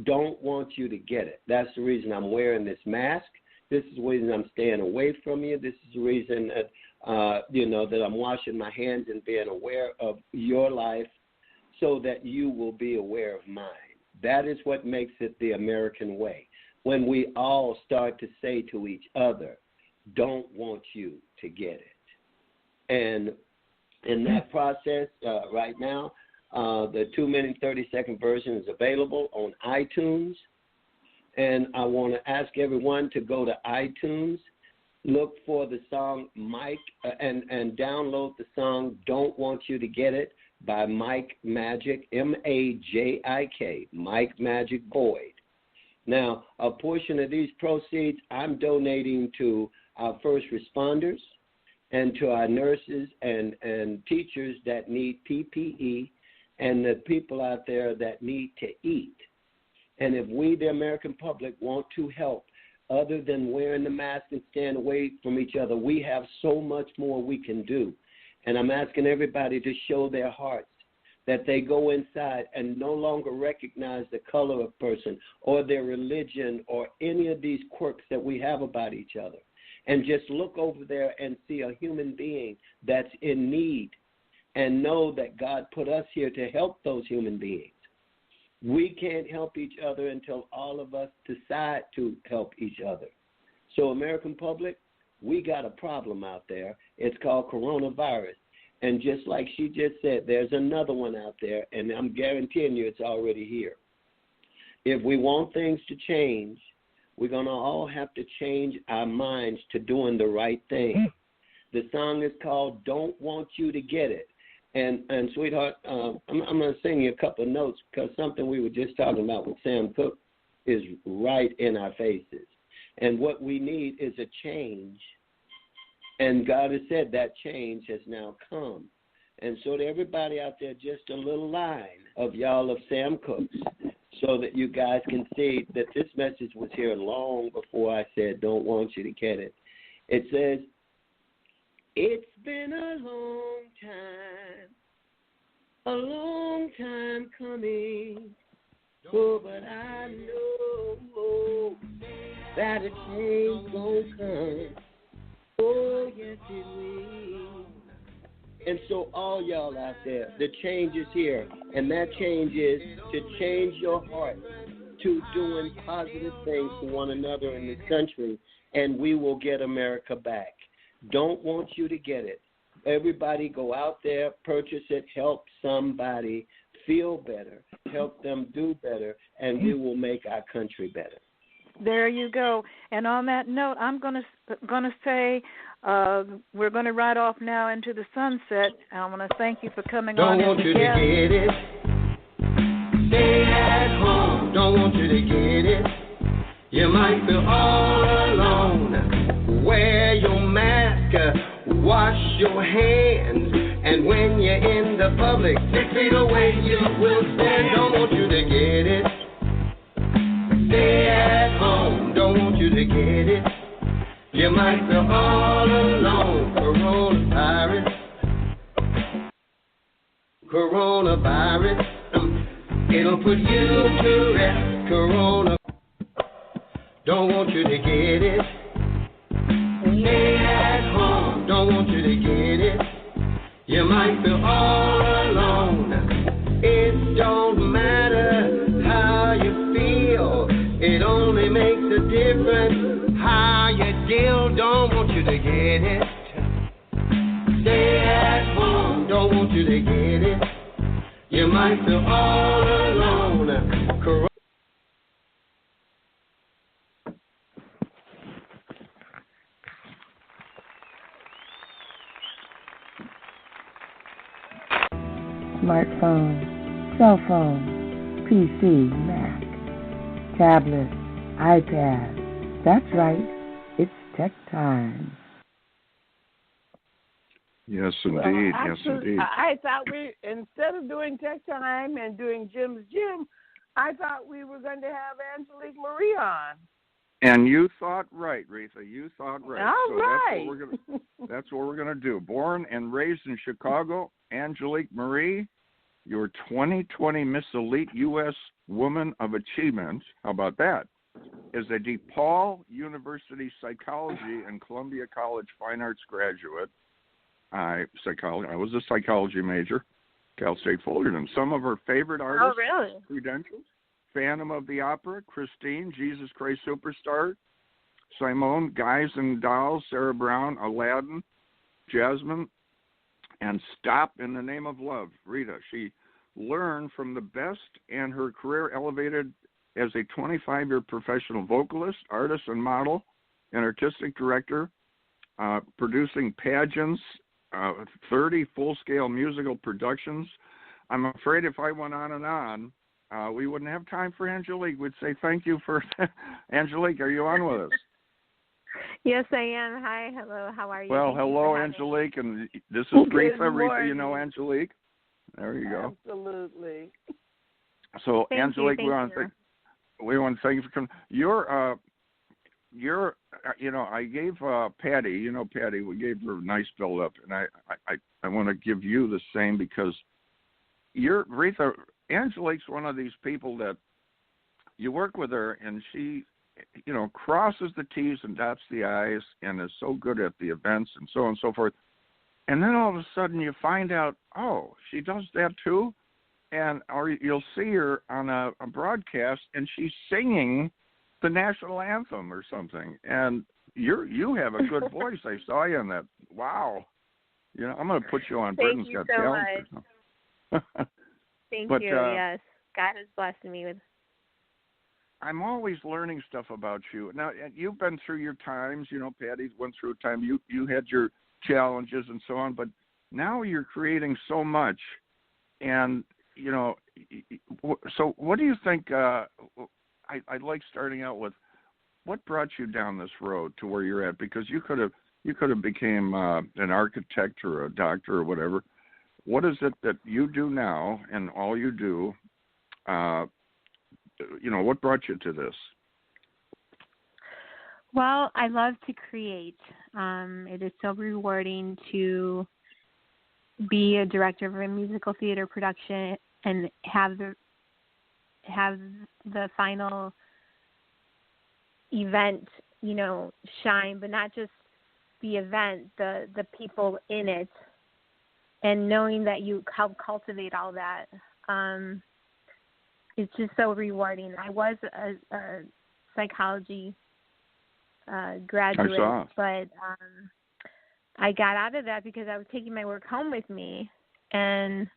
Don't want you to get it. That's the reason I'm wearing this mask. This is the reason I'm staying away from you. This is the reason that, that I'm washing my hands and being aware of your life so that you will be aware of mine. That is what makes it the American way. When we all start to say to each other, don't want you to get it. And in that process, right now, the 2-minute, 30-second version is available on iTunes. And I want to ask everyone to go to iTunes, look for the song Mike, and download the song "Don't Want You to Get It" by Mike Magik, MAJIK, Mike Magik Boyd. Now, a portion of these proceeds I'm donating to our first responders and to our nurses and teachers that need PPE and the people out there that need to eat. And if we, the American public, want to help, other than wearing the mask and stand away from each other, we have so much more we can do. And I'm asking everybody to show their hearts, that they go inside and no longer recognize the color of person or their religion or any of these quirks that we have about each other, and just look over there and see a human being that's in need and know that God put us here to help those human beings. We can't help each other until all of us decide to help each other. So, American public, we got a problem out there. It's called coronavirus. And just like she just said, there's another one out there, and I'm guaranteeing you it's already here. If we want things to change, we're going to all have to change our minds to doing the right thing. The song is called "Don't Want You to Get It." And sweetheart, I'm going to sing you a couple of notes because something we were just talking about with Sam Cooke is right in our faces. And what we need is a change. And God has said that change has now come. And so to everybody out there, just a little line of y'all of Sam Cooke's so that you guys can see that this message was here long before I said don't want you to get it. It says, "It's been a long time coming, oh, but I know that a change gonna come, oh, yes it will." And so all y'all out there, the change is here, and that change is to change your heart to doing positive things for one another in this country, and we will get America back. Don't want you to get it. Everybody go out there, purchase it, help somebody feel better, help them do better, and we will make our country better. There you go. And on that note, I'm gonna say we're gonna ride off now into the sunset. I want to thank you for coming on. Don't want you to get it. Stay at home. Don't want you to get it. You might feel all alone. Wear your mask. Wash your hands. And when you're in the public, 6 feet away you will stand. Don't want you to get it. Stay at home, don't want you to get it. You might feel all alone. Coronavirus, it'll put you to rest. Corona, don't want you to get it. Stay at home, don't want you to get it. You might feel all alone. It don't matter how you feel. It only makes a difference how you deal. Don't want you to get it. Stay at home. Don't want you to get it. You might feel all alone. Smartphone, cell phone, PC, Mac, tablet, iPad. That's right. It's tech time. Yes, indeed. Well, yes, indeed. I thought instead of doing tech time and doing Jim's Gym, I thought we were going to have Angelique Marie on. And you thought right, Reatha. You thought right. All so right. That's what we're gonna do. Born and raised in Chicago, Angelique Marie, your 2020 Miss Elite U.S. Woman of Achievement. How about that? Is a DePaul University psychology and Columbia College Fine Arts graduate. I was a psychology major, Cal State Fullerton. Some of her favorite artists. Oh, really? Credentials. Phantom of the Opera, Christine, Jesus Christ Superstar, Simone, Guys and Dolls, Sarah Brown, Aladdin, Jasmine, and Stop in the Name of Love, Reatha. She learned from the best, and her career elevated as a 25-year professional vocalist, artist, and model, and artistic director, producing pageants, 30 full-scale musical productions. I'm afraid if I went on and on, we wouldn't have time for Angelique. We'd say thank you for Angelique. Are you on with us? Yes, I am. Hi, hello. How are you? Well, hello, Angelique, and this is Reatha. Reatha, you know Angelique. There you go. Absolutely. So, Thank Angelique, you. we want to thank you for coming. I gave Pattie, Pattie, we gave her a nice build up, and I want to give you the same because Reatha. Angelique's one of these people that you work with her and she, crosses the T's and dots the I's and is so good at the events and so on and so forth. And then all of a sudden you find out, oh, she does that too? Or you'll see her on a broadcast and she's singing the national anthem or something. And you have a good voice. I saw you in that. Wow. I'm going to put you on Britain's Got Talent or something. Thank you. Yes, God has blessed me with. I'm always learning stuff about you. Now, you've been through your times. Pattie went through a time. You had your challenges and so on, but now you're creating so much. And so what do you think? I'd like starting out with what brought you down this road to where you're at, because you could have became an architect or a doctor or whatever. What is it that you do now and all you do? What brought you to this? Well, I love to create. It is so rewarding to be a director of a musical theater production and have the final event, shine, but not just the event, the people in it. And knowing that you help cultivate all that, it's just so rewarding. I was a psychology graduate, but I got out of that because I was taking my work home with me, and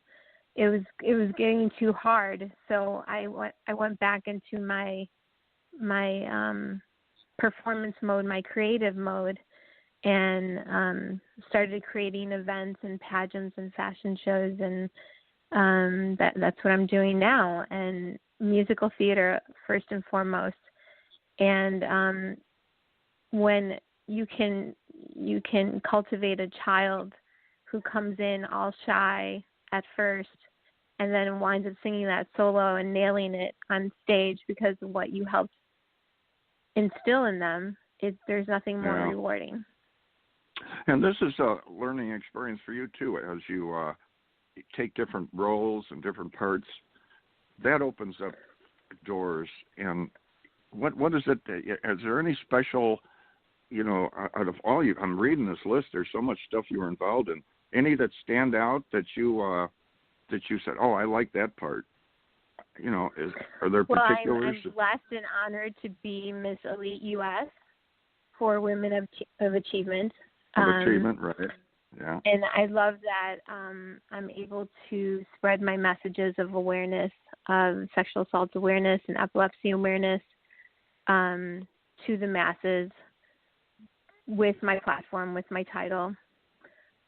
it was getting too hard. So I went back into my performance mode, my creative mode, and started creating events and pageants and fashion shows, and that's what I'm doing now, and musical theater first and foremost. And when you can cultivate a child who comes in all shy at first and then winds up singing that solo and nailing it on stage because of what you helped instill in them, there's nothing more rewarding. And this is a learning experience for you too, as you take different roles and different parts. That opens up doors. And what is it? Is there any special, out of all you? I'm reading this list. There's so much stuff you were involved in. Any that stand out that you said, oh, I like that part? Are there particulars? I'm blessed and honored to be Miss Elite U.S. for Women of Achievement. Achievement, right? Yeah. And I love that I'm able to spread my messages of awareness, of sexual assault awareness and epilepsy awareness to the masses with my platform, with my title.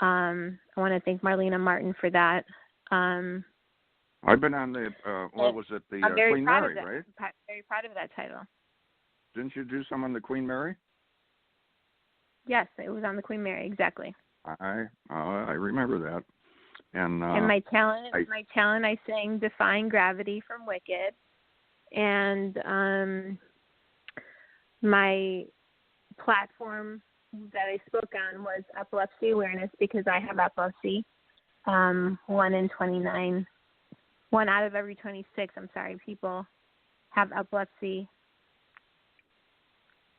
I want to thank Marlena Martin for that. I've been on the, what was it, the Queen Mary, right? I'm very proud of that title. Didn't you do some on the Queen Mary? Yes, it was on the Queen Mary, exactly. I remember that. And my talent, I sang Defying Gravity from Wicked. And my platform that I spoke on was epilepsy awareness because I have epilepsy. 1 out of every 26, people have epilepsy.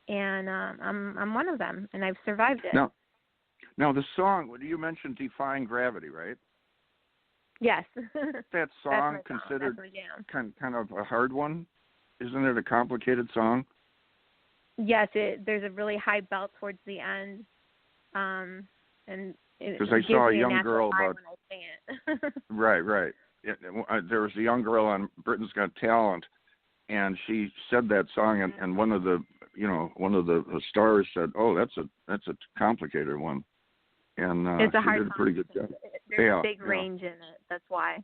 And I'm one of them, and I've survived it. Now the song, you mentioned Defying Gravity, right? Yes. That song considered kind of a hard one? Isn't it a complicated song? Yes, there's a really high belt towards the end. Because I saw a young girl about when I sing it. Right. There was a young girl on Britain's Got Talent, and she said that song, and one of the stars said, "Oh, that's a complicated one," and it's a she hard did a pretty good job. There's a big range in it. That's why.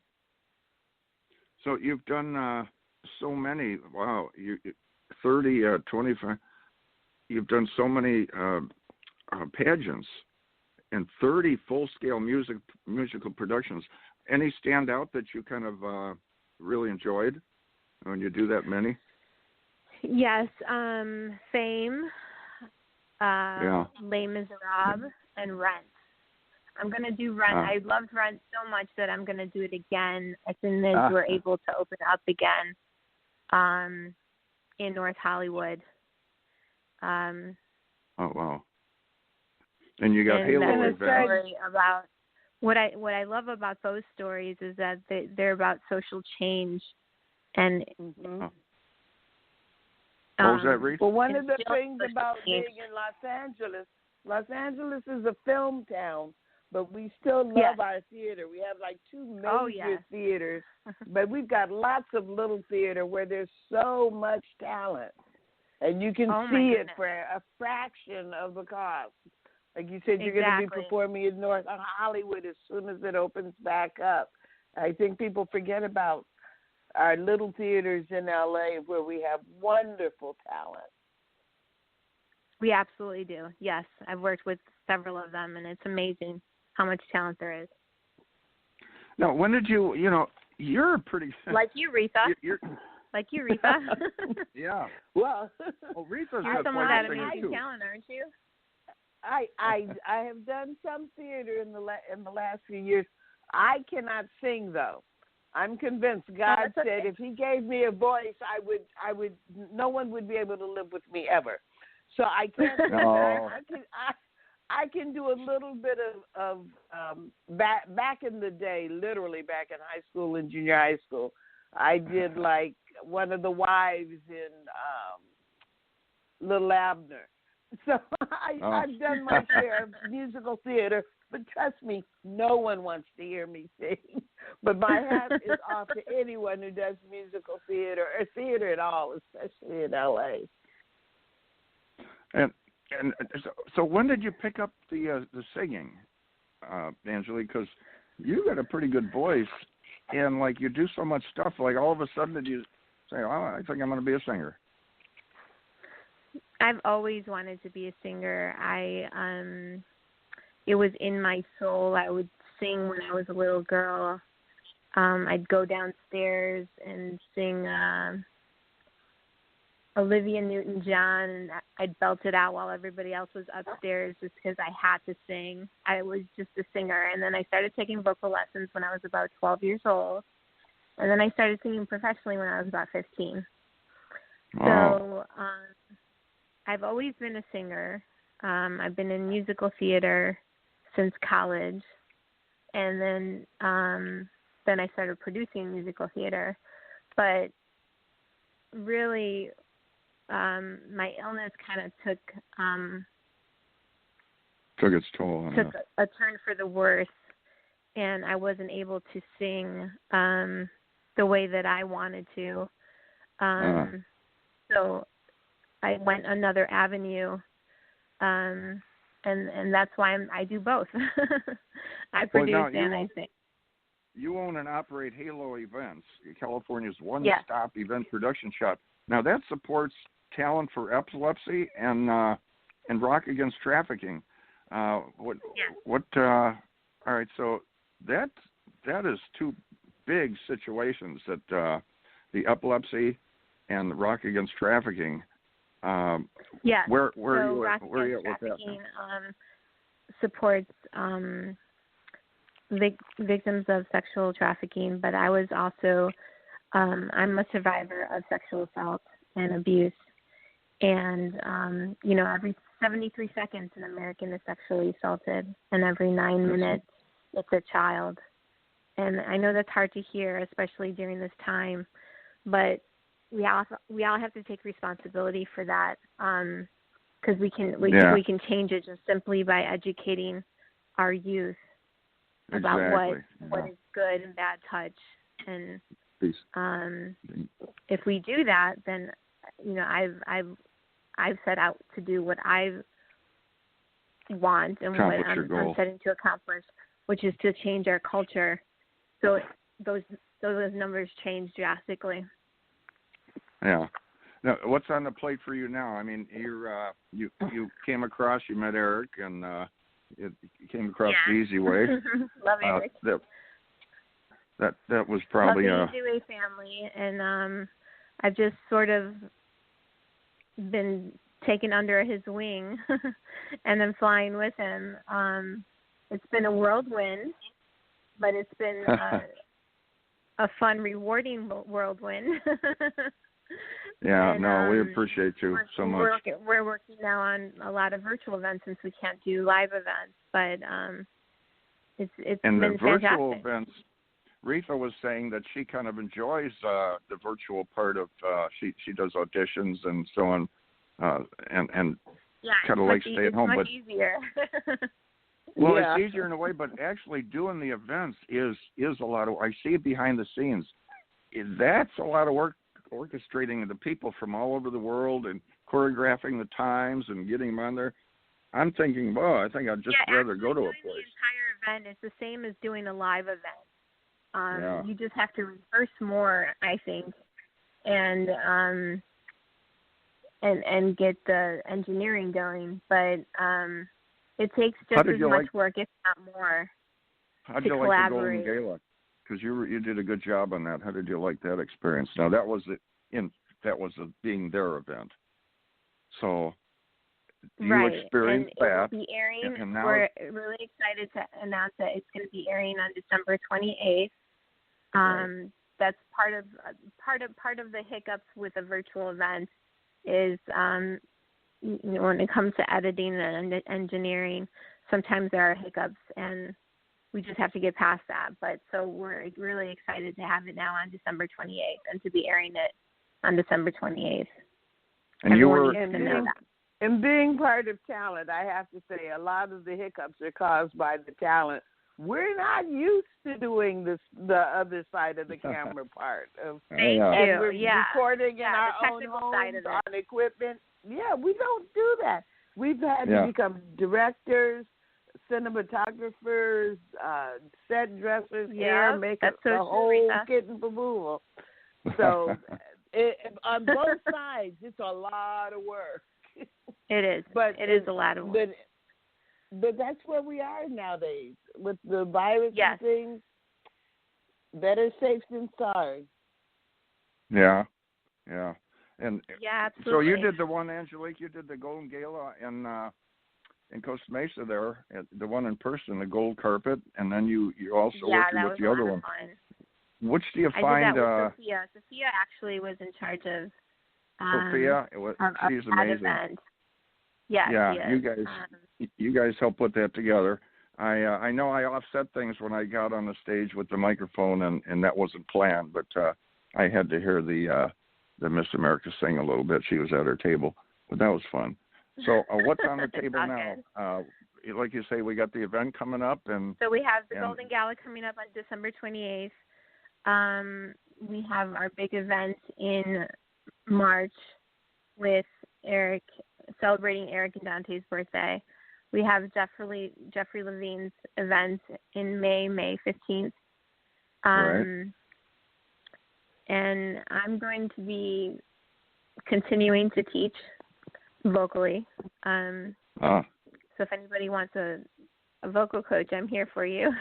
So you've done so many. Wow, 30, 25. You've done so many pageants and 30 full-scale musical productions. Any stand out that you kind of really enjoyed when you do that many? Yes, Fame, Les Miserables, and Rent. I'm going to do Rent. I loved Rent so much that I'm going to do it again as soon as we're able to open up again in North Hollywood. Oh, wow. And you got Halo Event. About what I love about those stories is that they're about social change. And what was that, Reatha? Well, one of the things about being in Los Angeles is a film town, but we still love our theater. We have like 2 major theaters, but we've got lots of little theater where there's so much talent, and you can see it for a fraction of the cost. Like you said, you're going to be performing in North Hollywood as soon as it opens back up. I think people forget about our little theaters in LA where we have wonderful talent. We absolutely do. Yes, I've worked with several of them, and it's amazing how much talent there is. Now, when did you're pretty... Like you, Reatha. Like you, Reatha. Yeah. Well, Reatha's you're someone that amazing talent, aren't you? I have done some theater in the last few years. I cannot sing though. I'm convinced God said if He gave me a voice, I would. No one would be able to live with me ever. So I can't. I can do a little bit of back in the day, literally back in high school and junior high school. I did like one of the wives in Little Abner. So I've done my share of musical theater, but trust me, no one wants to hear me sing. But my hat is off to anyone who does musical theater or theater at all, especially in LA. And so when did you pick up the singing, Angelique? Because you got a pretty good voice, and like you do so much stuff. Like all of a sudden, did you say, "Oh, I think I'm going to be a singer"? I've always wanted to be a singer. It was in my soul. I would sing when I was a little girl. I'd go downstairs and sing Olivia Newton-John, and I'd belt it out while everybody else was upstairs just because I had to sing. I was just a singer. And then I started taking vocal lessons when I was about 12 years old. And then I started singing professionally when I was about 15. Wow. So I've always been a singer. I've been in musical theater since college. And then I started producing musical theater. But really, my illness kind of took its toll on took a turn for the worse, and I wasn't able to sing the way that I wanted to. So I went another avenue, and that's why I do both. I produce and I sing. You own and operate Halo Events, California's one-stop event production shop. Now that supports talent for epilepsy and Rock Against Trafficking. All right, so that is two big situations that the epilepsy and the Rock Against Trafficking. Yeah. Where so are you at with that? Supports victims of sexual trafficking, but I was also I'm a survivor of sexual assault and abuse, and every 73 seconds an American is sexually assaulted, and every 9 minutes it's a child. And I know that's hard to hear, especially during this time, but we all have to take responsibility for that, because we can change it just simply by educating our youth about what is good and bad touch. And if we do that, then I've set out to do what I want and what I'm setting to accomplish, which is to change our culture. So those numbers change drastically. Yeah. Now, what's on the plate for you now? I mean, you came across, you met Eric, and you came across the EZWAY. Love Eric. That was probably love the EZWAY family, and I've just sort of been taken under his wing, and then flying with him. It's been a whirlwind, but it's been a fun, rewarding whirlwind. Yeah, and, we appreciate you so much. We're working now on a lot of virtual events since we can't do live events, but it's and been the virtual fantastic. events. Reatha was saying that she kind of enjoys the virtual part of she does auditions and so on, and kind of like stay at home. It's much easier. Well, it's easier in a way, but actually doing the events is a lot of. I see it behind the scenes. That's a lot of work, orchestrating the people from all over the world and choreographing the times and getting them on there. I'm thinking, I think I'd just rather go to a place. The entire event is the same as doing a live event. You just have to rehearse more, I think, and get the engineering going. But it takes just as much work, if not more. How did you like the Golden Gala? Because you did a good job on that. How did you like that experience? Now that was being their event. So you experienced that. It'll be airing. And now we're really excited to announce that it's going to be airing on December 28th. That's part of the hiccups with a virtual event is when it comes to editing and engineering, sometimes there are hiccups, and we just have to get past that. But so we're really excited to have it now on December 28th and to be airing it on December 28th. And Everyone needs to know that. And being part of talent, I have to say a lot of the hiccups are caused by the talent. We're not used to doing this, the other side of the camera part of Thank you. and we're Yeah. recording in our the own technical homes side of it. on equipment. Yeah, we don't do that. We've had to become directors, cinematographers, set dressers, hair, makeup, so the true, whole Reatha. kit and caboodle. So on both sides, it's a lot of work. It is. But it is a lot of work. But that's where we are nowadays with the virus and things. Better safe than sorry. Yeah, yeah. And absolutely. So you did the one, Angelique. You did the Golden Gala in Costa Mesa there, the one in person, the gold carpet, and then you also worked with the other one. Fun. Which do you I find? did that with Sophia. Sophia actually was in charge of. Sophia, she's amazing. Event. Yeah, you guys helped put that together. I know I offset things when I got on the stage with the microphone, and that wasn't planned, but I had to hear the Miss America sing a little bit. She was at her table, but that was fun. So what's on the table now? Like you say, we got the event coming up, and so we have the Golden Gala coming up on December 28th. We have our big event in March with Eric, celebrating Eric and Dante's birthday. We have Jeffrey Levine's event in May 15th. Right. And I'm going to be continuing to teach vocally. So if anybody wants a vocal coach, I'm here for you.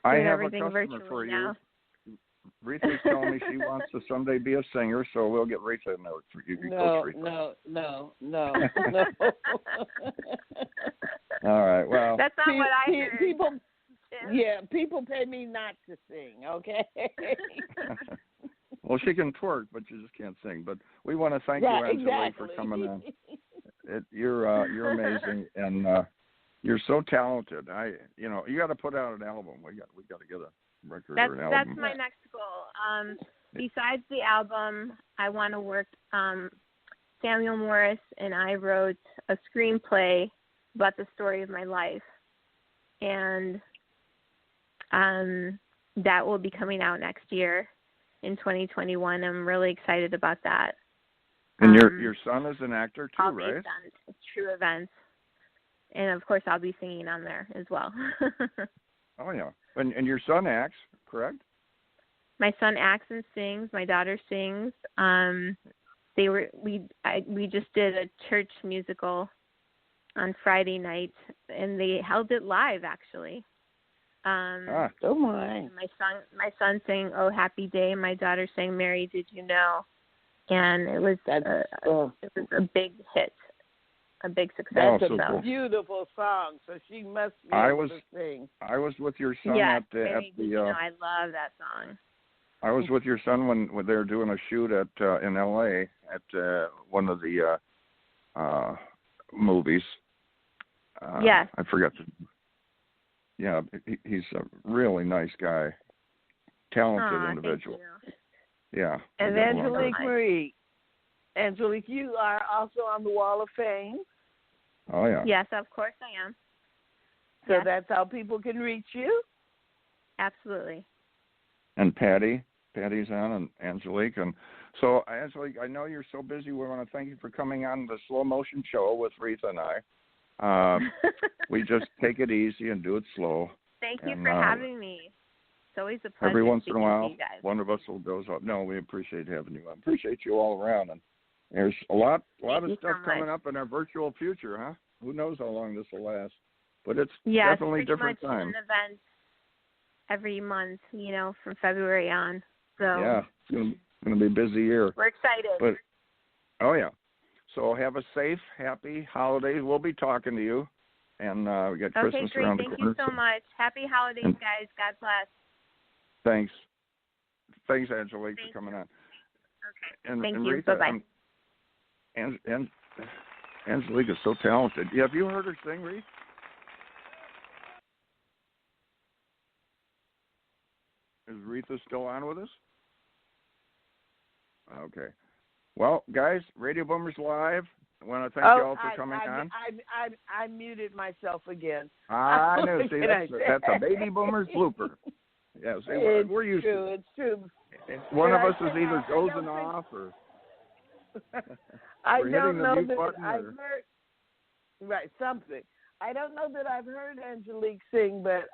I have everything a customer virtually for you. now. Reatha's telling me she wants to someday be a singer, so we'll get Reatha in there for you. No. All right. Well, that's not what I heard. People pay me not to sing. Okay. Well, she can twerk, but she just can't sing. But we want to thank you, Angelique, for coming on. You're amazing, and you're so talented. You got to put out an album. We got to get a record or an album. That's my next goal. Besides the album, I want to work. Samuel Morris and I wrote a screenplay about the story of my life, and that will be coming out next year in 2021. I'm really excited about that. And your son is an actor too, right? It's True Events, and of course I'll be singing on there as well. Oh yeah, and your son acts, correct? My son acts and sings. My daughter sings. We just did a church musical on Friday night, and they held it live actually. Oh my! My son sang "Oh Happy Day." My daughter sang "Mary, Did You Know?" And it was a big hit, a big success. That's a beautiful song. So she must be able to sing. I was with your son at the. I love that song. I was with your son when they were doing a shoot in L.A. at one of the movies. Yes. I forgot to. Yeah, he's a really nice guy, talented individual. Thank you. Yeah. And Angelique Marie. Angelique, you are also on the Wall of Fame. Oh, yeah. Yes, of course I am. So that's how people can reach you? Absolutely. And Pattie's on, and Angelique. And so, Angelique, I know you're so busy. We want to thank you for coming on the Slow Motion Show with Reatha and I. We just take it easy and do it slow. Thank you for having me. It's always a pleasure. Every once in a while, you guys. one of us will goes up. No, we appreciate having you. I appreciate you all around. And there's a lot of stuff coming up in our virtual future, huh? Who knows how long this will last? But it's definitely different times. An event every month, from February on. So yeah, it's going to be a busy year. We're excited. But oh yeah. So have a safe, happy holidays. We'll be talking to you. And we got Christmas around the corner. Thank you so much. Happy holidays, guys. God bless. Thanks. Thanks, Angelique, for coming on. Okay. And Thank you. Reatha, Bye-bye. Angelique is so talented. Have you heard her sing, Reatha? Is Reatha still on with us? Okay. Well, guys, Radio Boomers Live, want to thank you all for coming on. I muted myself again. I know. See, that's a baby boomer's blooper. Yeah, see, we're used to it. It's true. One of us is either dozing off or I we're don't hitting know the mute that button. I've heard something. I don't know that I've heard Angelique sing, but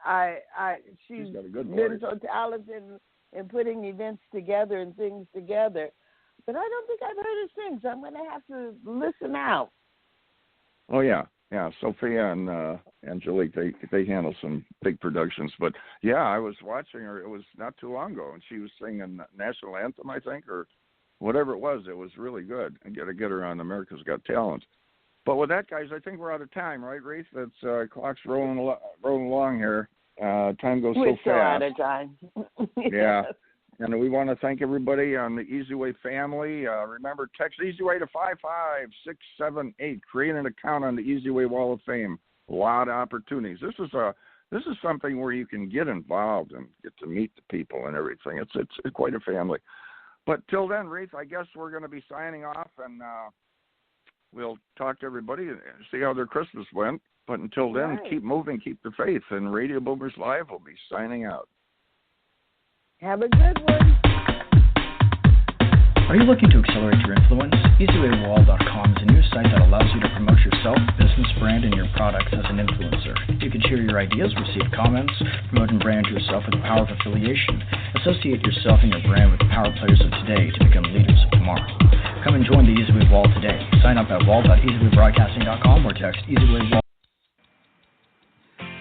she's got a good been voice. so talented in putting events together and things together. But I don't think I've heard her sing, so I'm going to have to listen out. Oh yeah. Sophia and Angelique, they handle some big productions. But yeah, I was watching her. It was not too long ago, and she was singing national anthem, I think, or whatever it was. It was really good. I got to get her on America's Got Talent. But with that, guys, I think we're out of time, right, Reatha? It's clock's rolling along here. Time goes so fast. We're so out of time. Yeah. And we want to thank everybody on the EZWAY family. Remember, text EZWAY to 55678. Create an account on the EZWAY Wall of Fame. A lot of opportunities. This is something where you can get involved and get to meet the people and everything. It's quite a family. But till then, Reatha, I guess we're going to be signing off, and we'll talk to everybody and see how their Christmas went. But until then, Keep moving, keep the faith. And Radio Boomers Live will be signing out. Have a good one. Are you looking to accelerate your influence? EZWayWall.com is a new site that allows you to promote yourself, business, brand, and your products as an influencer. You can share your ideas, receive comments, promote and brand yourself with the power of affiliation. Associate yourself and your brand with the power players of today to become leaders of tomorrow. Come and join the EZWay Wall today. Sign up at wall.easywaybroadcasting.com or text EZWay Wall.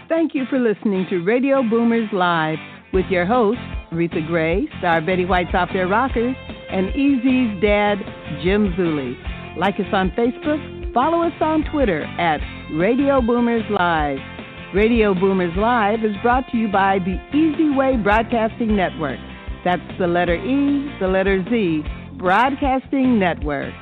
Thank you for listening to Radio Boomers Live with your hosts, Reatha Gray, star Betty White's Off Their Rockers, and EZ's dad, Jim Zuley. Like us on Facebook, follow us on Twitter at Radio Boomers Live. Radio Boomers Live is brought to you by the EZWAY Broadcasting Network. That's the letter E, the letter Z, Broadcasting Network.